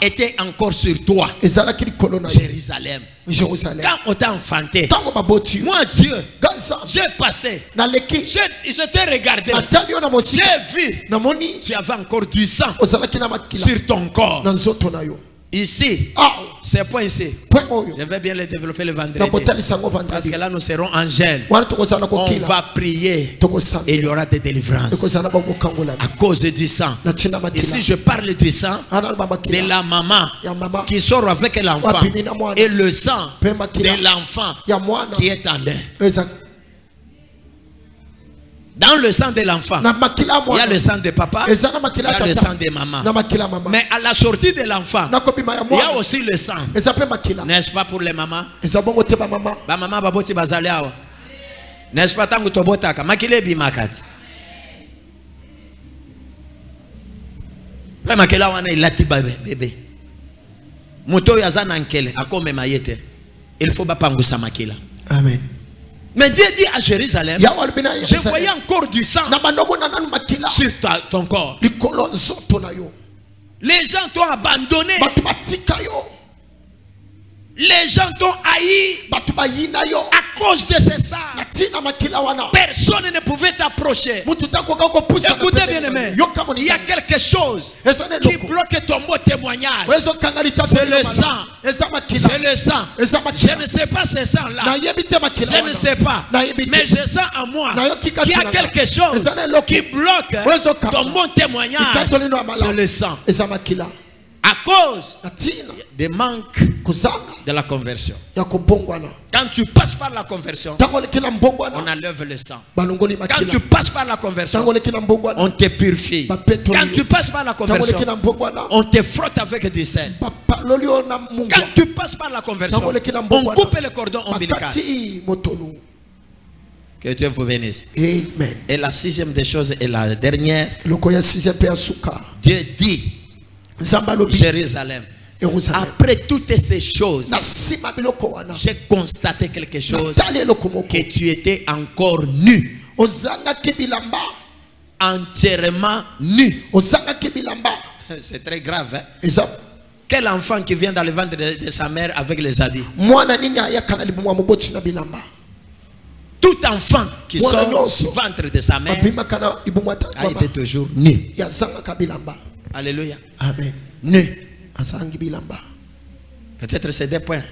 était encore sur toi, Jérusalem. Quand on t'a enfanté, moi Dieu, j'ai passé, je t'ai regardé, j'ai vu, tu avais encore du sang sur ton corps. Ici, c'est point ici. Je vais bien le développer le vendredi. Parce que là nous serons en gêne. On va prier et il y aura des délivrances à cause du sang. Ici je parle du sang de la maman qui sort avec l'enfant et le sang de l'enfant qui est en elle. Dans le sang de l'enfant, il y a le sang de papa, il y a le sang de maman. Mais à la sortie de l'enfant, il y a aussi le sang. N'est-ce pas pour les mamans? La maman va boti bazaliawa. N'est-ce pas tangu tobotaka makile bimakati. Pe makela wana ilati bébé. Moto yazana nkele akome mayete. Il faut bapangusa makila. Amen. Mais Dieu dit à Jérusalem, je voyais encore du sang sur ton corps. Les gens t'ont abandonné. Les gens t'ont haï à cause de ce sang. Personne ne pouvait t'approcher. Écoutez bien aimé, il y a quelque chose qui bloque ton beau témoignage. C'est le sang. C'est le sang. Je ne sais pas ce sang là. Je ne sais pas. Mais je sens en moi qu'il y a quelque chose qui bloque ton bon témoignage. C'est le sang. À cause na tina des manques kozanga de la conversion. ya kobongwana. Quand tu passes par la conversion, Tango leki na mbongwana on enlève le sang. balongoli Quand makila. tu passes par la conversion, Tango leki na mbongwana on te purifie. Quand tu passes par la tango leki conversion, na mbongwana on te frotte avec du sel. papa lolio na mungu. Quand tu passes par la conversion, on coupe le cordon ombilical. Makati motolu. Que Dieu vous bénisse. Amen. Et la sixième des choses et la dernière, Lokoya sixième pe asuka. Dieu dit, Nzamba lobi Jérusalem, Jérusalem. après toutes ces choses, Na sima biloko wana. j'ai constaté quelque chose, Tali eloko moko. que tu étais encore nu, Ozanga kibilamba. entièrement nu. Ozanga kibilamba. C'est très grave. Hein? Eza Quel enfant qui vient dans le ventre de sa mère avec les habits? mwana nini ayakana libumwa moboti na bilamba. Tout enfant qui Mwana sort nyonso. du ventre de sa mère Mabima kana libumwa ta a baba. été toujours nu. Ya zanga kabilamba. Alléluia. Amen. Nu. Azangi bilamba. Peut-être c'est des points.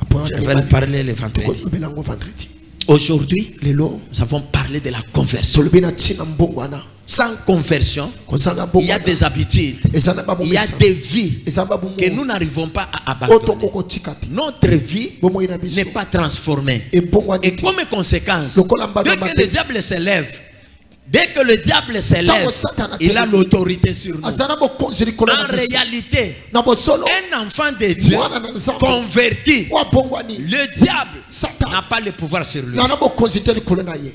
Bapo Je vais parler le vendredi. Toko belango vendredi. Aujourd'hui, Lelo nous avons parlé de la conversion. solobina tina mbongwana. Sans conversion, Kozanga il y a mbongwana. des habitudes, Ezana babu il y a misa. des vies Ezana babu que mu. nous n'arrivons pas à abandonner. Otoko tikati. Notre vie Bomo ina biso. n'est pas transformée. E mbongwana Et iti. comme conséquence, Lokola mbado dès que mabe. le diable s'élève, dès que le diable s'élève, Tango Satan il a ateli. l'autorité sur nous. Azana bo konziri kola En na biso. réalité, Na bo solo. un enfant de Dieu Mwana na nzambe. converti, Wa bongwani. le diable Satan. n'a pas le pouvoir sur lui. Na na bo konziteli kola na ye.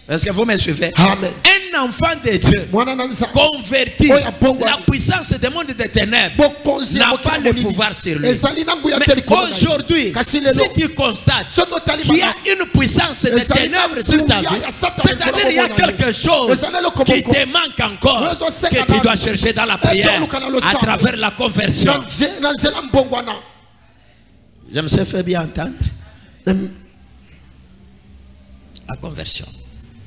Est-ce que vous me suivez? Amen. Un enfant de Dieu Mwana na nzambe. converti, Oya bongwani. la puissance des mondes des ténèbres Bo konziri n'a mokila pas le molili. pouvoir sur lui. Ezali na nguya Mais teli kola na ye. aujourd'hui, Kasi lelo. si tu constates Soto tali qu'il y a bana. une puissance des ténèbres sur ta vie, c'est-à-dire il y a quelque chose qui te manque encore, que tu dois chercher dans la prière à travers la conversion. Na nzela mbongwana. Je me suis fait bien entendre. La conversion.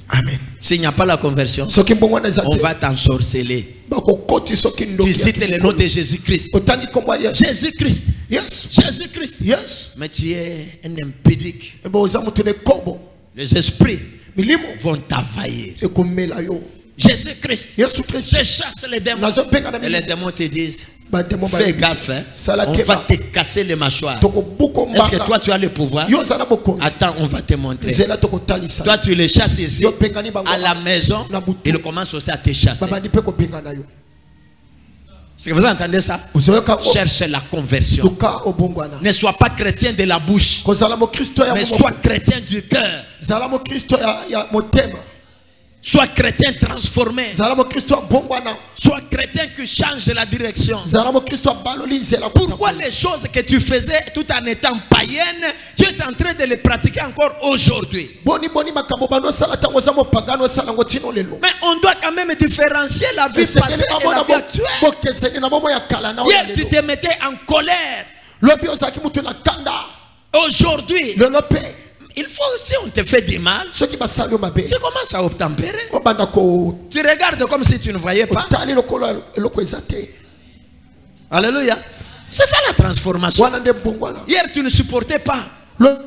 Amen. S'il n'y a pas la conversion, Soki mbongwana on ezate. va t'ensorceler. Bako koti soki ndo. Tu cites le nom de Jésus-Christ. Otangi kombo ya Yesu. Jésus-Christ. Yes. Jésus-Christ. Yes. Mais tu es un impudique. Ebo oza mutu ne kobo. Les esprits Milimo. vont t'envahir. Ekomela yo. Jésus-Christ. Yesu Christ. Je chasse les démons. Nazo penga na Et les milimo. démons te disent, Ba demo ba. fais gaffe, hein. Sala On va keba. te casser les mâchoires. Toko buko Est-ce que mbaka. toi tu as le pouvoir? Yo zana bokonzi. Attends, on va te montrer. Nzela toko talisa. Toi tu les chasses ici. Yo penga ni bango. À la maison, Na butu. ils commencent aussi à te chasser. Baba ni pe ko penga na yo. Est-ce que vous entendez ça? Uzoyoka o. Cherche la conversion. Luka obongwana. Ne sois pas chrétien de la bouche, Kozala mo Kristo ya mais mo. sois chrétien du cœur. Zala mo Kristo ya motema. Sois chrétien transformé. Zala mo Kristo bongwana. Sois chrétien qui change la direction. Zala mo Kristo baloli nzela. Pourquoi les choses que tu faisais tout en étant païenne, tu es en train de les pratiquer encore aujourd'hui? Boni makambo bano sala tango za mo pagano sala ngo tino lelo. Mais on doit quand même différencier la vie passée et la vie actuelle. Bokeseni na bomo ya kala na Hier, tu te mettais en colère. Lobi ozaki mutu na kanda. Aujourd'hui, Lelo pe. il faut, si on te fait du mal, Soki basali o mabe. tu commences à obtempérer. Obanda ko Tu regardes comme si tu ne voyais pas. tali loko ezate. Alléluia. C'est ça la transformation. Wana nde bongwana. Hier, tu ne supportais pas.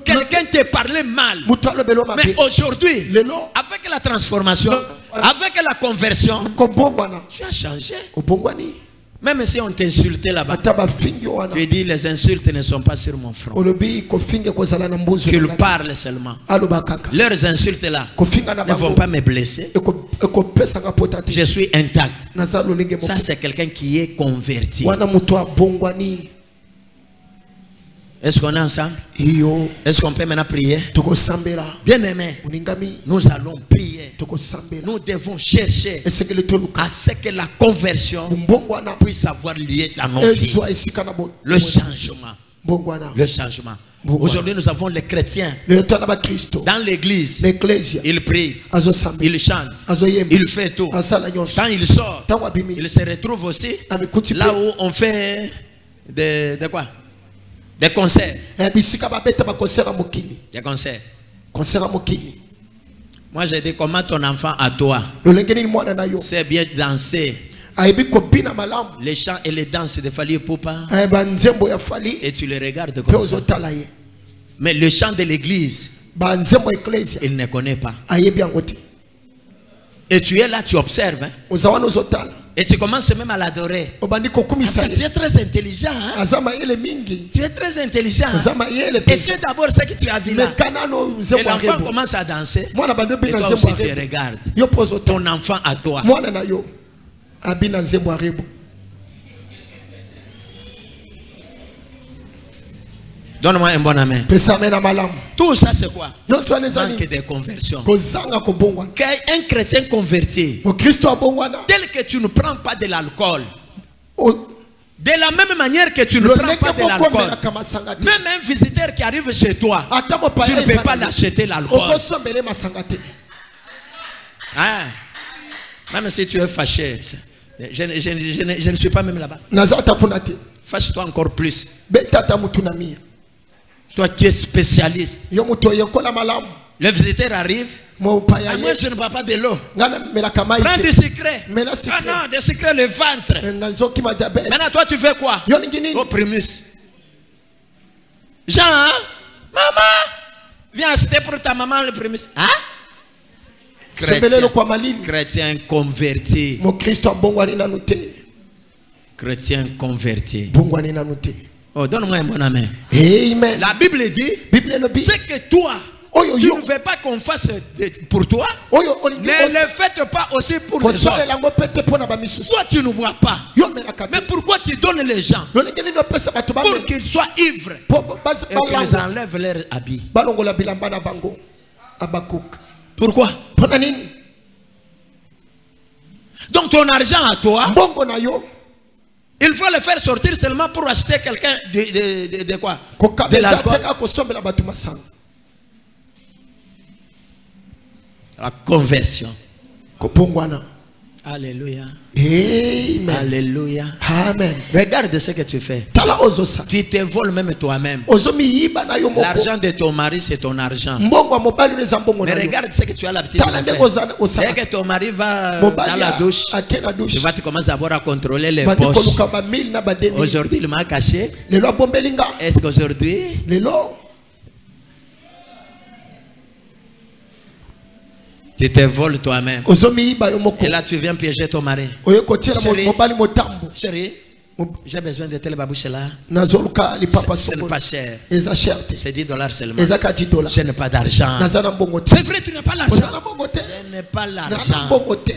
Quelqu'un te parlait mal. Mutu alobelo mabe. Mais aujourd'hui, Lelo avec la transformation, avec la conversion, ko bongwana. tu as changé. Obongwani. Même si on t'insultait là-bas, Ata ba fingi wana. tu dis les insultes ne sont pas sur mon front. Olobi ko finge ko zala na mbuzo. Qu'ils parlent seulement. Aloba kaka. Leurs insultes là Ko finga na ne vont bango. pas me blesser. Eko pesa nga potati. Je suis intact. Naza lolenge mo. Ça, c'est quelqu'un qui est converti. Wana mutu abongwani. Est-ce qu'on est ensemble? Iyo Est-ce qu'on peut maintenant prier? toko sambela. Bien aimé, Uningami nous allons prier. toko sambela. Nous devons chercher Esekele toluka. à ce que la conversion Mbongwana. puisse avoir lieu dans nos vies. Ezwa esika na bo. Le changement. Mbongwana. Le changement. Voilà. Aujourd'hui, nous avons les chrétiens Le tana ba Kristo. dans l'église. L'Ecclesia. Ils prient, Azo sambela. ils chantent, Azo yemba. ils font tout. Asala nyonso. Quand ils sortent, Tango abimi. ils se retrouvent aussi Amikuti là pe. où on fait de quoi? Des concerts. Bisika ba beta ba concert mokini. Des concerts. Concert mokini. Moi, j'ai dit, comment ton enfant à toi Lolengeni mwana na yo. sait bien danser Aibi ko bina malamu. les chants et les danses de Fali Poupa Ba nzembo ya fali. et tu les regardes Pe comme ça. ozotala ye. Mais le chant de l'église, Ba nzembo Ecclesia. il ne connaît pas. Ayebi yango te. Et tu es là, tu observes. Hein? Ozawana ozotala. Et tu commences même à l'adorer. obandi kokumisa Tu es très intelligent. Hein? azama yele mingi Tu es très intelligent. azama yele Et pesa fais d'abord ce que tu as vu là. mekanano Et nzembo l'enfant arebo commence à danser. mwana bando Et bina toi nzembo aussi tu arebo regardes. yo pozo Ton enfant à toi. mwana na yo abina nzembo arebo Donne-moi un bon amen. pesa mena malamu Tout ça c'est quoi? nyonso wana ezali Manque de conversion. kozanga kobongwana Un chrétien converti, mokristo abongwana tel que tu ne prends pas de l'alcool, o- de la même manière que tu ne prends lolenge pas de l'alcool, mokomelaka masanga te même un visiteur qui arrive chez toi, ata tu mopaya ne peux pas l'acheter l'alcool. okosombele masanga te Hein? Même si tu es fâché, je ne suis pas même là-bas. naza ata kuna te Fâche-toi encore plus. betata mutu na mia Toi qui es spécialiste. yo mutu oyekola malamu Le visiteur arrive. mopaya Ah, moi, ye je ne bois pas de l'eau. nga namelaka mai Prends du te secret. Mais là, Ah secret. non, du secret, le ventre. nazokima diabete Maintenant, toi, tu fais quoi? yo ningi nini Au primus. Jean, hein? Maman, viens acheter pour ta maman le primus. Hein? sombelelo kwa malini Chrétien converti. mokristo abongwani nanu te Chrétien converti. bongwani nanu te Oh, donne-moi un bon amen. amen La Bible dit, bible elobi c'est que toi, oyo tu yo ne veux pas qu'on fasse pour toi, oyo olingi ne le faites pas aussi pour les autres. kosolela yango pete mpo na bamisusu Toi, tu ne bois pas. yo omelaka Mais te pourquoi tu donnes les gens lolingi nini opesa bato pour bamela qu'ils soient ivres mpo et qu'ils balangwa enlèvent leurs habits? balongola bilamba na bango abakuka Pourquoi? mpo na nini Donc ton argent à toi, mbongo na yo il faut le faire sortir seulement pour acheter quelqu'un de quoi? De kokabeza l'alcool. te kaka kosombela bato masanga La conversion. kobongwana Alléluia. amen Alléluia. amen Regarde ce que tu fais. tala ozosala Tu te voles même toi-même. ozomiyiba na yo moko L'argent de ton mari, c'est ton argent. mbongo ya mobali oyo eza mbongo Mais na yo regarde ce que tu as l'habitude tala de ndenge faire. Dès osala que ton mari va dans mobali la douche, ake na tu douche vas te commencer d'abord à contrôler les bandi poches. koluka bamili na bademi Aujourd'hui, il m'a caché. lelo abombeli nga Est-ce qu'aujourd'hui, lelo tu te voles toi-même? ozomiyiba yo moko Et là, tu viens piéger ton mari. oye kotiela Chérie. mobali motambo Chérie, j'ai besoin de telle babouche là. nazoluka lipapa Ce n'est songolo pas cher. eza cher te C'est $10 seulement. eza ka 10 dollars Je n'ai pas d'argent. naza na mbongo te C'est vrai, tu n'as pas oza l'argent. na mbongo te Je n'ai pas naza na l'argent. mbongo te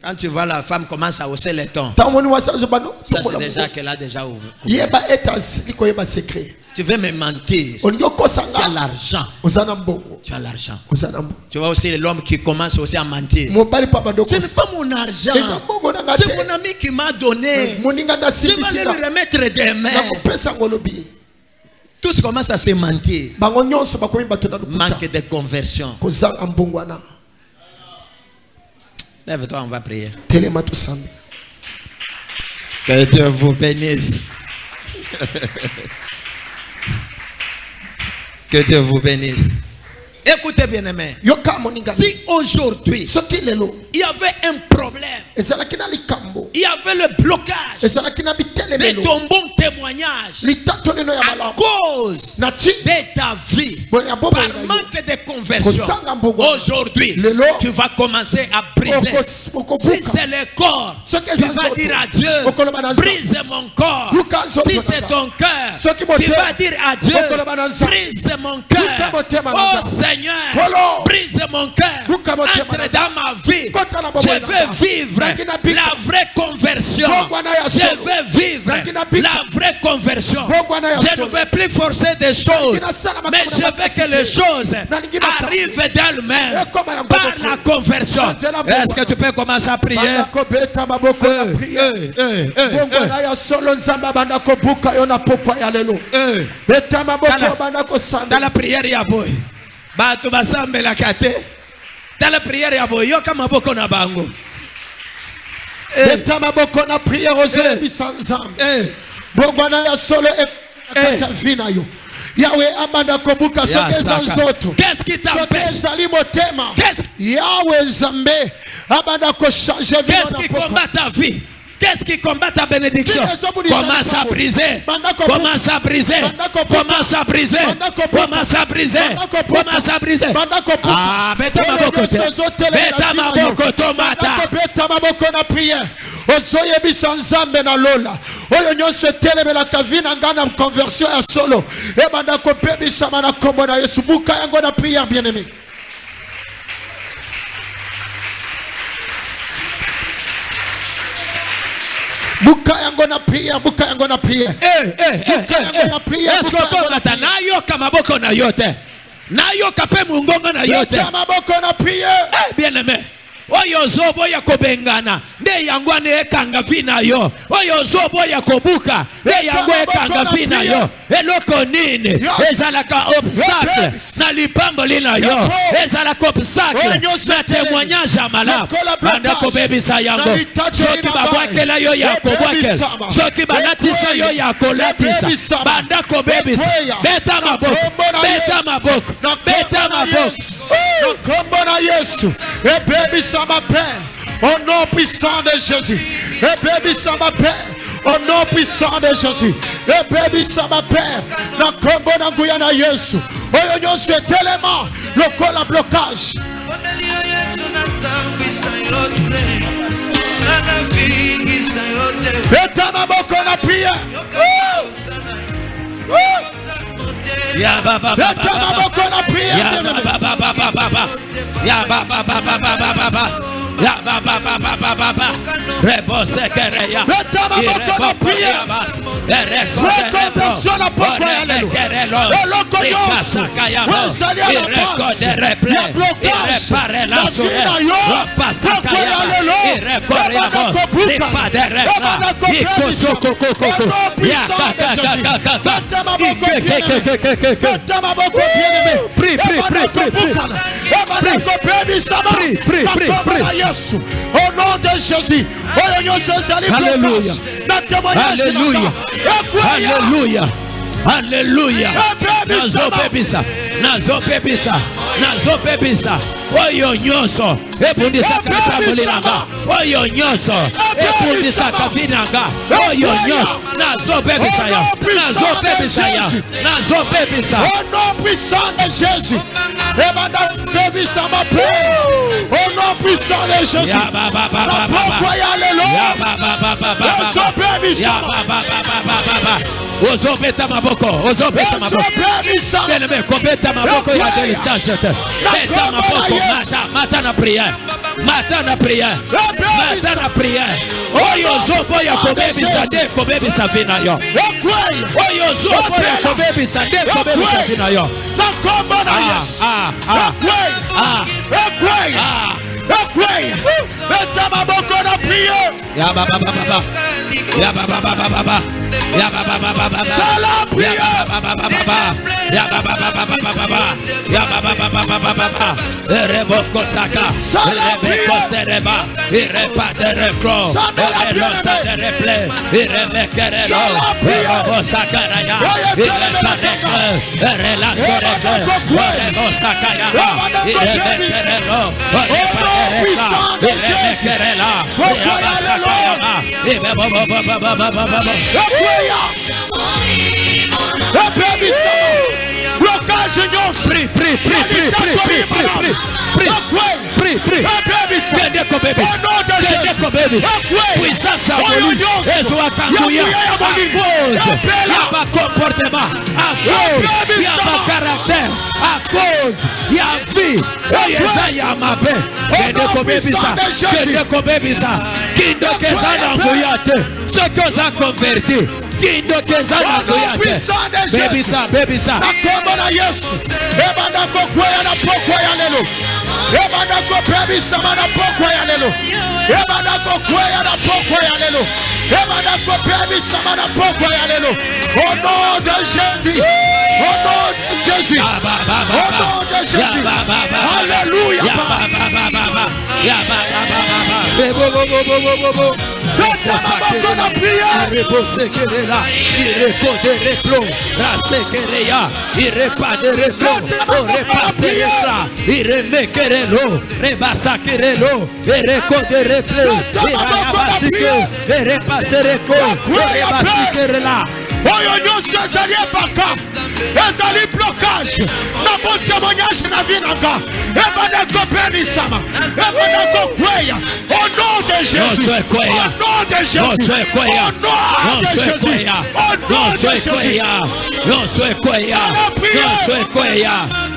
Quand tu vois la femme commence à hausser les tons, ntango moni wasi azobano ça c'est déjà qu'elle a déjà ouvert. yeba ete asili koyeba secret Tu veux me mentir. olingi okosa Tu as nga l'argent. oza na mbongo Tu as l'argent. oza na mbongo Tu vois aussi l'homme qui commence aussi à mentir. mobali pa bando Ce n'est kosa pas mon argent. eza mbongo na nga C'est te mon ami qui m'a donné. moninga Je vais ndasimbisika lui remettre demain. nakopesa ngo lobi Tous commencent à se mentir. bango nyonso bakomi bato na lokuta Manque de conversion. kozanga mbongo wana Lève-toi, on va prier. telema tosambi Que Dieu vous bénisse. Que Dieu vous bénisse. Écoutez bien aimé. yoka moninga Si aujourd'hui soki lelo il y avait un problème, ezalaki na likambo il y avait le blocage ezalaki na de bitelemelo ton bon témoignage litato neno ya à malamu cause na ti de ta vie boye ya bombo par na yo manque de conversion. kozanga mbongo Aujourd'hui, Lelo. tu vas commencer à briser. Si okobuka c'est le corps, Ce que tu ça vas saute. dire à Dieu, Okoloba na nzambe. brise mon corps. Luka nzambe Si na c'est nga. ton cœur, Ce qui tu moteur. vas dire à Dieu, Okoloba na nzambe. brise mon Luka cœur. motema na Oh nzambe. Seigneur, Kolo. brise mon cœur. Luka motema na Entre dans ma vie. Kota na Je bobo na nga. veux vivre Nangi na bika. la vraie conversion. Bongwana ya Je solo. veux vivre Nangi na bika. la vraie conversion. Bongwana ya Je ne solo. veux plus forcer des choses, Nangi na sala mais makambo je na veux que makasi les te. choses Nangi makambo. arrivent d'elles-mêmes Ekoma ya par mbongo. la conversion. Nanzela bongwana. Est-ce que tu peux commencer à prier? banda kobeta maboko na priere bongwana ya solo nzambe banda kobuka yo na pokwa ya lelo beta maboko banda Dans kosamba la prière ya boy bato basambelaka te. Dans la prière ya boy yoka maboko na bango. beta maboko na priere ozoyebisa nzambe bongwana ya solo ekata vi na yo yawe abanda kobuka soki eza nzoto Qu'est-ce qui soki t'empêche? ezali motema Qu'est-ce yawe nzambe abanda kochange vi Qu'est-ce na qui pokwa combat ta vie? Qu'est-ce qui combat ta bénédiction? Qu'est-ce qui Commence à briser. Bandako- Commence à briser. Bandako- Commence à briser. Bandako- Commence à briser. Bandako- Commence à briser. Bandako- Ah, beta Bandako- maboko te. Bandako- Beta maboko tomata. Bandako- maboko na prière. Ozoyebisa nzambe na lola. Oyo nyonso etelemela kavina ngana conversion ya solo. Ebanda kopebisa mana kombo na Yesu. Buka yango na prière bien-aimé. Buka yango na prière, buka yango na prière. Est-ce que tu nayo kamaboko na yote? Nayo kape mungongo na yote. Kamaboko na prière. Bien-aimé. Oyo zobo ya kobengana nde yango ne kanga vina yo. Oyo zobo ya kobuka nde yango kanga vina yo. Eloko nini ezalaka obstacle na lipambo lina yo. Ezalaka obstacle na témoignage ya malamu. Banda kobebisa yango. Soki babwakela yo ya kobwakela. Soki balatisa yo ya kolatisa. Banda kobebisa. Beta maboko. Beta maboko. Beta maboko. Kombo na Yesu. Ebebisa ma Père, au nom puissant de Jésus. Ebebisa ma Père, au nom puissant de Jésus. Ebebisa ma Père, na kombo na nguya na Yesu. Oyo nyonso etelema lokola blocage. Beta maboko na prière. Ya baba baba ya baba baba ya baba baba rebo sekereya rebo priabas reconversion la porte au nom de Jésus. Alléluia. Alléluia. Alléluia. Nazo pebisa. Oyo nyonso ebundisa katabuliranga. Oyo nyonso ebundisa kavinanga. Oyo nyonso nazo pebisa ya. Nazo pebisa. Au nom puissant de Jésus. Ebanda pebisa ma Père. Au nom puissant de Jésus. Ya baba baba baba. Ya baba baba. Ozobeta maboko. Bien-aimé, kobeta maboko ya déliçage. Beta maboko mata na prière. Oyo zobo ya kobebisa de kobebisa vina yo. Oyo zobo ya kobebisa de kobebisa vina yo. Na kombo na Yesu. Beta maboko na prière. Ya baba baba. Salam prière. Reboko saka. Rebeko sereba. Irepa de reclo. Elosta de reple. Iremekerelo. Rebo sakaraya. Irepa recle. Relaso recle. Rebo sakaraya. Iremekerelo. Irepa de recla. Iremekerela. Irepa sakaraya. Bebisa. Nakombo na Yesu. Ebanda kokwea na pokwa ya lelo. Ebanda kopebisa na pokwa ya lelo. Ebanda kokwea na pokwa ya lelo. Ebanda kopebisa na pokwa ya lelo. Au nom de Jésus. Au nom de Jésus. Au nom de Jésus. Alléluia. oyo nyonso ezali ebaka ezali blocage na bon témoignage na vie na nga ebanda kopelisama ebanda kokweya au nom de Jésus au nom de Jésus au nom de Jésus au nom de Jésus nyonso ekweya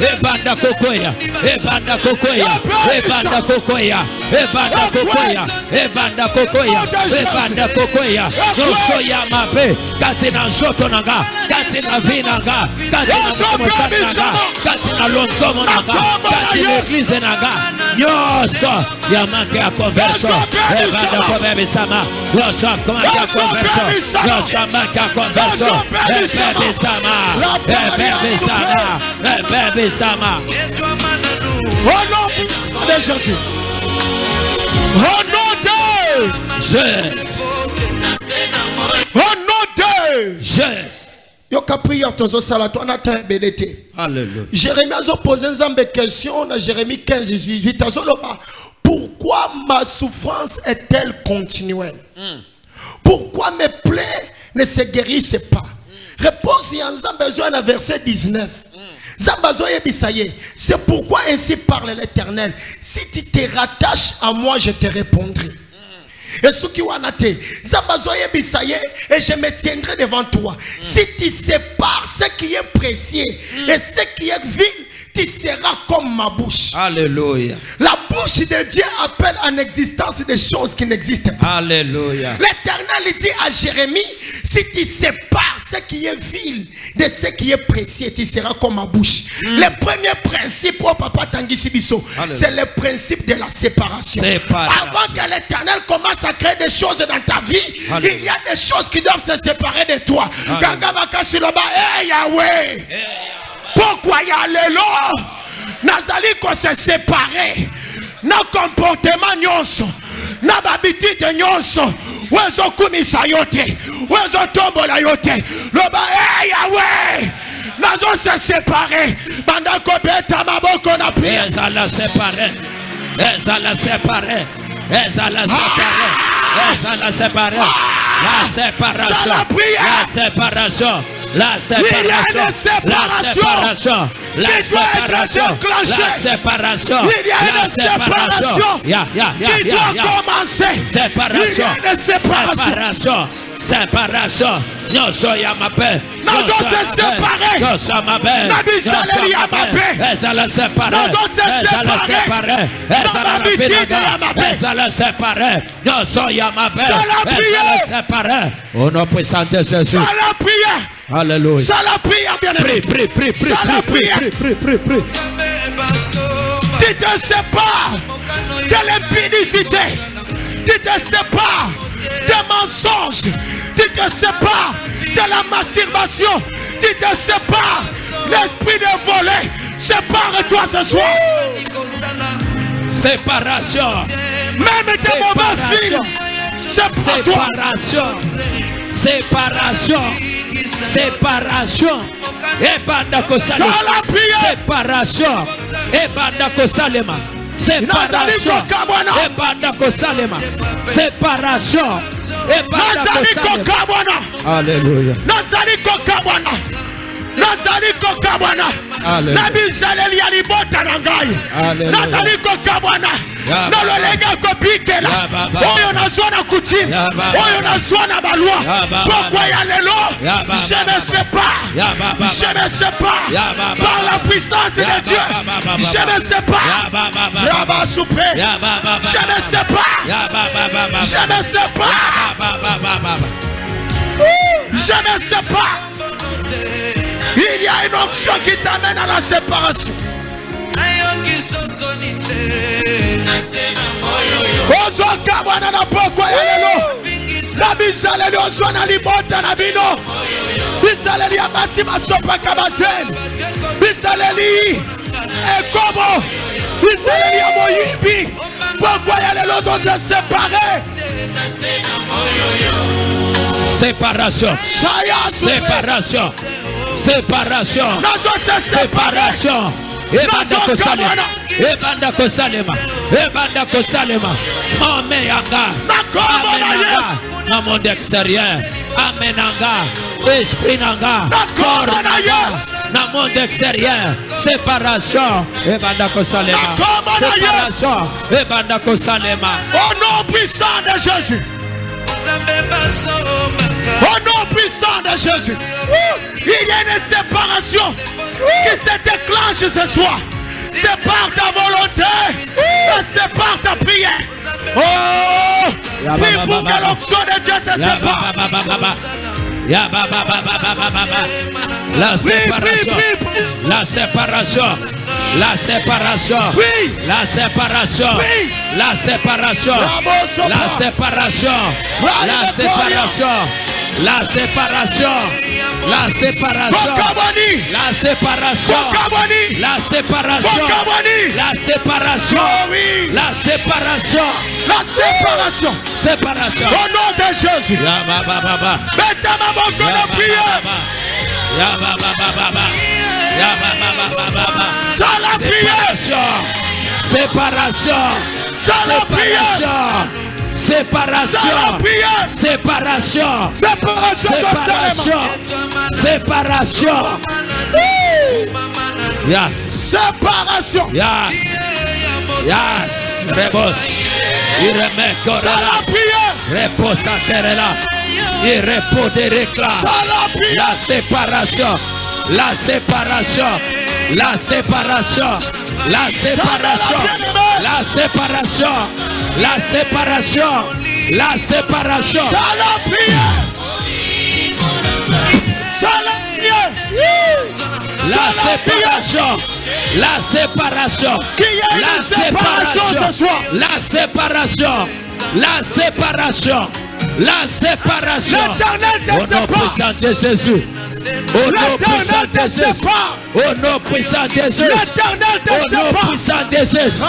ebanda kokoya ebanda kokoya ebanda kokoya ebanda kokoya ebanda kokoya ebanda kokoya nyonso ya mabe kati na nzoto nanga kati na vie nanga kati na mosala nanga kati na longomo nanga kati na eglise nanga nyonso ya manke ya conversion ebanda kobebisama nyonso manke ya conversion nyonso manke ya conversion ebebisama ebebisama au nom de Jésus au nom de Jésus au nom de Jésus. Yoka prière tozo sala to na ta belete. Alléluia. Jérémie a posé une question dans Jérémie 15:18. Pourquoi ma souffrance est-elle continuelle? Pourquoi mes plaies ne se guérissent pas? Réponse y a besoin dans verset 19. C'est pourquoi ainsi parle l'Éternel. Si tu te rattaches à moi, je te répondrai. Et ce qui wanate, et je me tiendrai devant toi. Si tu sépares ce qui est précieux et ce qui est vil, tu seras comme ma bouche. Alléluia. La bouche de Dieu appelle en existence des choses qui n'existent pas. Alléluia. L'Éternel dit à Jérémie, si tu sépares ce qui est vil de ce qui est précieux, tu seras comme ma bouche. Le premier principe, oh papa Tanguy Sibiso, c'est le principe de la séparation. Avant que l'Éternel commence à créer des choses dans ta vie, il y a des choses qui doivent se séparer de toi. Hey Yahweh, pourquoi Yalelo Nazali ko se séparer na comportement nyonso na babitite nyonso wezo kunisa yote wezo tombola yote loba hey Yahweh nazo se séparer banda ko beta maboko na prière ezala séparer ezala séparer ezala séparer ezala séparer la séparation la séparation la séparation la séparation la séparation la séparation la séparation qui doit commencer séparation séparation séparation nyonso ya mabe nyonso se séparer nyonso mabe nabisaleli ya mabe ezala séparer ezala séparer ezala rapinaga ezala séparer nyonso ya mabe ezala séparer au nom puissant de Jésus. La prière. Alléluia. Ça la prière, bien aimé. Prie. Tu te sépares de l'impudicité. Tu te sépares des mensonges. Tu te sépares de la masturbation. Tu te sépares l'esprit de voler. Sépare-toi ce soir. Séparation. Même tes mauvais films. Séparation. Séparation. Séparation. Ebanda kosalema. Séparation. Ebanda kosalema. Séparation. Ebanda kosalema. Séparation. Ebanda kosalema. Alléluia. Nazali kokabwana. Nazali kokabwana. Nabizaleli ya libota na ngai. Nazali kokabwana. Nalolenga kopikela. Oyo nazwa na kutime. Oyo nazwa na balwa. Pourquoi ya lelo? Je ne sais pas. Je ne sais pas. Par la puissance de Dieu. Je ne sais pas. Rabat soupé. Je ne sais pas. Je ne sais pas. Je ne sais pas. Il y a une option qui t'amène à la séparation. Ozoka bwana na poko ya lelo. Na bizaleli ozwana libota na bino. Bizaleli ya basi masopa kabazeni. Bizaleli ekobo. Bizaleli ya moyibi. Poko ya lelo doit se séparer. Séparation. Séparation. Séparation. Séparation. Ebanda kosalema. Ebanda kosalema. Ebanda kosalema. Ome yanga. Na monde extérieur. amenanga, esprit nanga, corps nanga, na monde extérieur, séparation, et bandako salema, séparation, et bandako salema. Au nom puissant de Jésus. Au nom puissant de Jésus. Il y a une séparation qui se déclenche ce soir. Sépare ta volonté, sépare ta prière. Oh, prie pour que l'onction de Dieu se sépare. La séparation, la séparation, la séparation, la séparation, la séparation, la séparation, la séparation, la séparation, la séparation, la séparation, la séparation, la séparation, la séparation, La séparation. séparation. Au nom de Jésus. Mettez ma main dans la prière. Sans la prière. Séparation. Sans la prière. Séparation. Sans la prière. Séparation. Séparation. Séparation. Yes. Séparation. Yes. Yes. Rebos. Il remet Sans la prière. repose à terre là. Il repose des réclats. Sans la prière. La séparation. La séparation. La séparation. La séparation. La séparation. La séparation. La séparation. Sans la prière. Sans la prière. La séparation. La séparation. Qu'il y ait une séparation ce soir. La séparation. La séparation. La séparation. L'Éternel te Au nom sépare. puissant de Jésus. Au nom puissant L'Éternel de te Jésus. sépare. Au nom puissant de Jésus. L'Éternel te Au nom sépare. puissant de Jésus.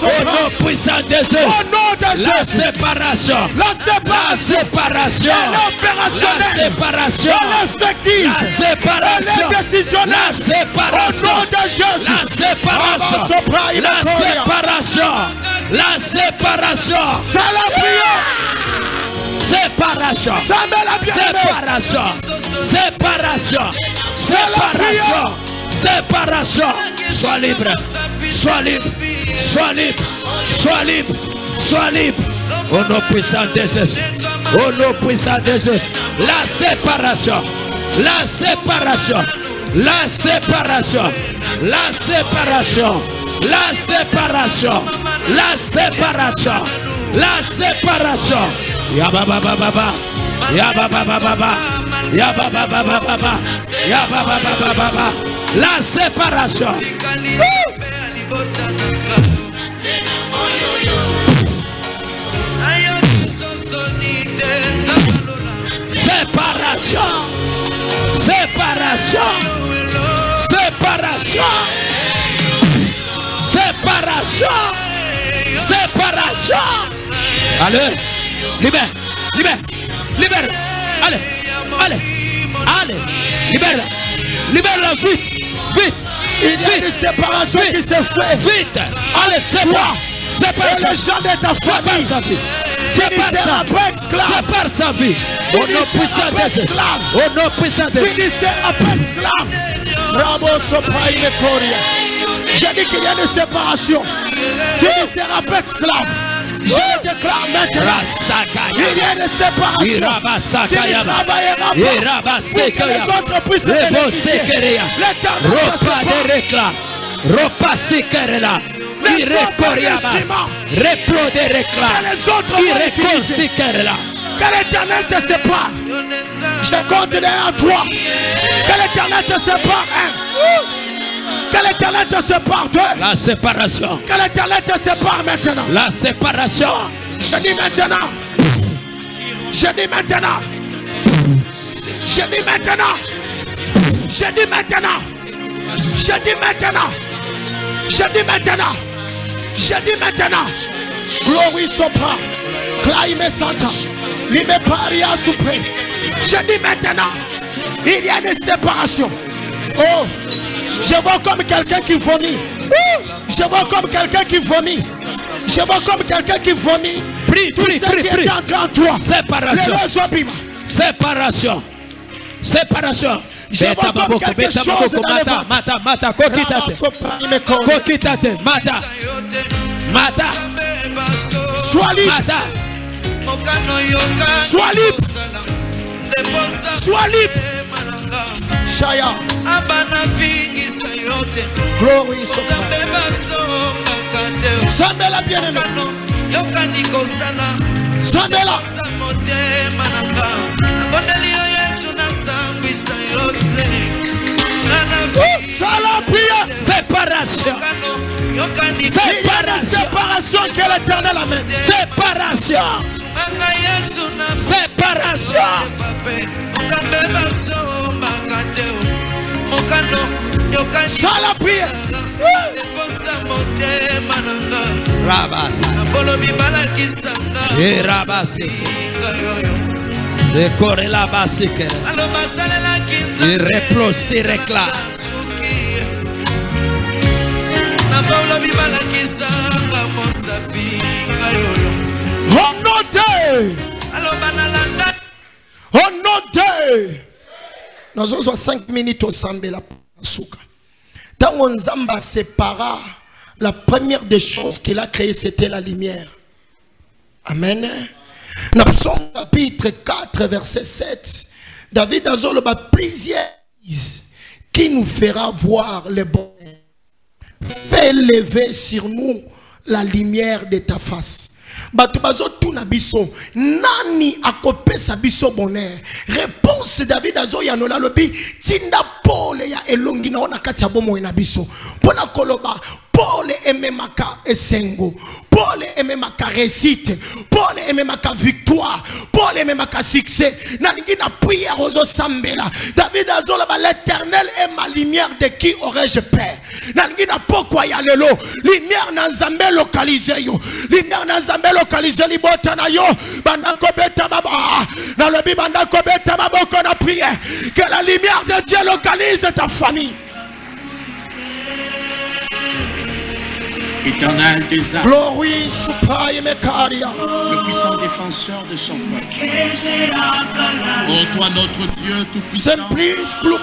Au nom puissant de Jésus. Au nom de La Jésus. séparation. La La séparation. séparation. Elle est opérationnelle. La séparation. Elle est effective. La séparation. Elle est décisionnelle. La séparation. Au nom de Jésus. La séparation. Avant Sopra, il La est coréen. séparation. La séparation. Sans la prière. Séparation. Ça met la bien-aimée. Séparation. Séparation. Séparation. Séparation. Sois libre. Sois libre. Sois libre. Sois libre. Sois libre. Au nom puissant de Jésus. Au nom puissant de Jésus. La séparation. La séparation. La séparation. La séparation. La séparation. La séparation. La séparation. Ya baba baba baba. Ya baba baba baba. Ya baba baba baba. Ya baba baba baba. La séparation. Séparation. Séparation. Séparation. Séparation. Séparation. Allez. Libère. Libère. Libère. Allez. Allez. Allez. Libère-la. Libère-la vite. Vite. Il y a une séparation qui se fait. Vite. Allez, sépare. Sépare Et les gens de ta famille. sa vie. Sépare sa vie. Sépare sa vie. Au nom puissant de Jésus. Au nom puissant de Tu Jésus. dis c'est un peu esclave. Bravo, Sopra, il est coréen. J'ai dit qu'il y a une séparation. Tu dis c'est un peu esclave. Je déclare maintenant. Il y a une séparation. Tu ne travailleras pas pour que les autres puissent bénéficier. L'Éternel te sépare. Ropa sikerela. Les autres Irekoriabas. instruments. Replo de réclat. Que les autres vont Ireko utiliser. sikerela. Que l'Éternel te sépare. Je compte à 3. Que l'Éternel te sépare. 1. Que l'Éternel te sépare. 2. La séparation. Que l'Éternel te sépare maintenant. La séparation. Je dis maintenant. Je dis maintenant. Je dis maintenant. Je dis maintenant. Je dis maintenant. Je dis maintenant. Je dis maintenant. Glory Sopra. Claime Santa. Lime Paria Supreme. Je dis maintenant. Il y a une séparation. Oh. Je vois comme quelqu'un qui vomit. Je vois comme quelqu'un qui vomit. Je vois comme quelqu'un qui vomit. Prie, Tout prie, ce prie, qui prie. est en toi. Séparation. Les Séparation. Séparation. Je vois comme quelque chose dans le ventre. Mata, kokitate. Kokitate, mata. Mata. Sois libre. Mata. Sois libre. Sois libre. Shaya. Glory Sambela bien-aimé. Sambela. Sala prière. Séparation. Séparation que l'Éternel amène. Séparation. Séparation. Sala prière. Rabasa. Et rabasa. C'est coré la base. Il repose, il réclame. Nous avons 5 minutes au Sambela Souka. Tant on Zamba sépara, la première des choses qu'il a créées, c'était la lumière. Amen. Dans Psaume chapitre 4, verset 7, David a dit plusieurs qui nous fera voir le bonheur. Fais lever sur nous la lumière de ta face. Batubazo tuna biso nani akopesa biso bonheur. Réponse David azo ya nola lobi tinda pole ya elongi na ona kati ya bomo na biso. Pona koloba pole ememaka esengo. Pole ememaka réussite. Pole ememaka victoire. Pole ememaka succès. Nalingi na prière ozo sambela. David azo la l'Éternel est ma lumière, de qui aurais-je peur? Nalingi na pokwa ya lelo. Lumière na Nzambe localisé yo. Lumière na Nzambe localisé libota na yo. Banda kobeta baba. Dans le Bible banda kobeta maboko na prière. Que la lumière de Dieu localise ta famille. Éternel des armes, le puissant défenseur de son peuple. Ô toi notre Dieu tout-puissant, révèle-toi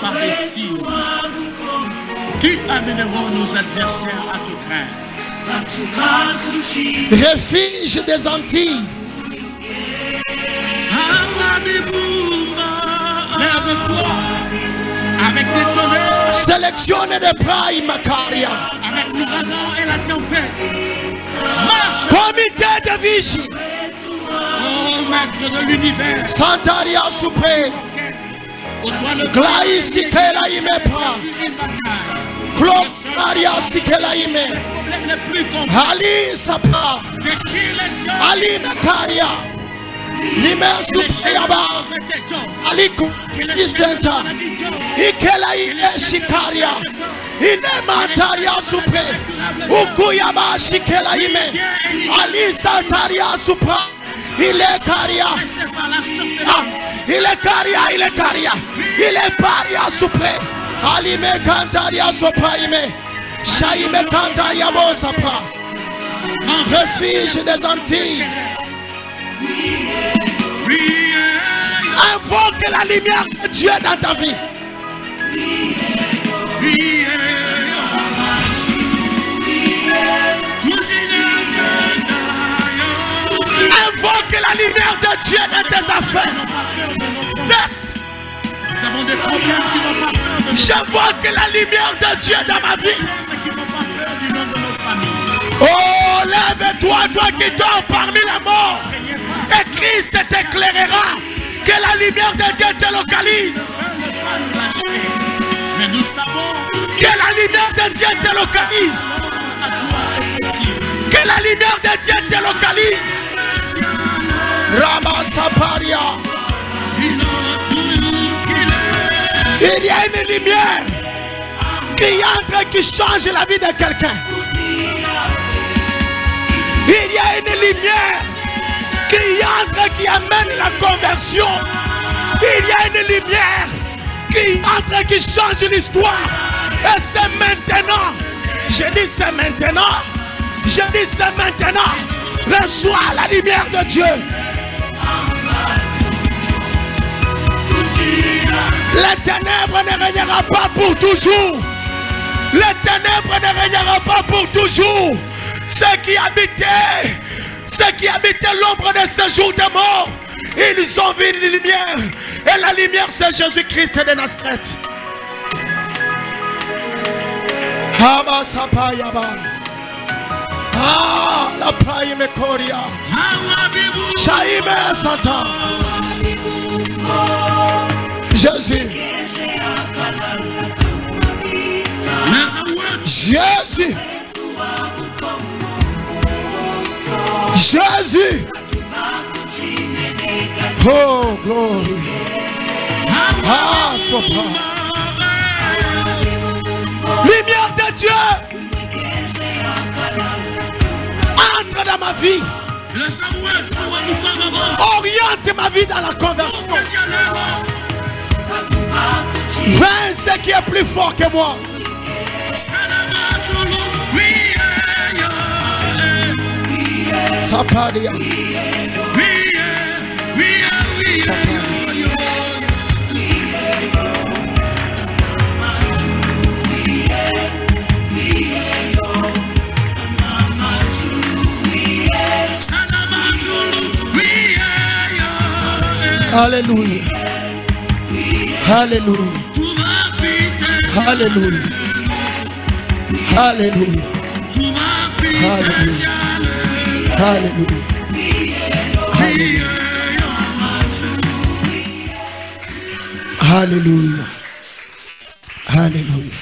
par des signes qui amèneront nos adversaires à te craindre. Refuge des Antilles. Lève-toi avec des tonnerres, sélectionne des prailles Macaria, avec l'ouragan et la tempête. Marche, comité de vigie, ô maître de l'univers, Santaria Suprême, ô toi le Glaïs Sikelaïme Pra, Gloria Sikelaïme, Ali Sapa, Ali Macaria, Limer Supayaba, Aliku Isdenta, Ikelaïne Shikaria, Inemataria Supre, Ukuyaba Shikelaïme, Ali Santaria Supra, il est Caria, il est Caria, il est Caria, il est Paria Supre, Alime Cantaria Sopraime, Shaime Cantaria Bosapa, refuge des Antilles. Invoque la lumière de Dieu dans ta vie. Invoque la lumière de Dieu dans tes affaires. Nous avons des problèmes qui n'ont pas peur de nous. J'invoque la lumière de Dieu dans ma vie. Qui n'ont pas peur du nom de nos familles. Oh, lève-toi, toi qui dors parmi la mort. Et Christ t'éclairera. Que la lumière de Dieu te localise. Mais nous savons que la lumière de Dieu te localise. Que la lumière de Dieu te localise. Ramasaparia. Il y a une lumière qui entre, qui change la vie de quelqu'un. Il y a une lumière qui entre, qui amène la conversion. Il y a une lumière qui entre, qui change l'histoire. Et c'est maintenant. Je dis c'est maintenant. Je dis c'est maintenant. Reçois la lumière de Dieu. Les ténèbres ne régnera pas pour toujours. Les ténèbres ne régnera pas pour toujours. Ceux qui habitaient l'ombre de ce jour de mort, ils ont vu la lumière. Et la lumière, c'est Jésus-Christ de Nazareth. Ah, la paille me coria. Chaïme Santa. Jésus. Jésus. Jésus. Oh, glory. Ah, sopa. Lumière de Dieu. Entre dans ma vie. Oriente ma vie dans la conversion. Vainc ce qui est plus fort que moi. Saparia. Alléluia. Alléluia. Alléluia. Alléluia. Alléluia. Alléluia. Alléluia.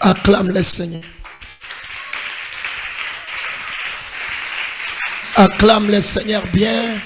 Acclame le Seigneur. Acclame le Seigneur bien.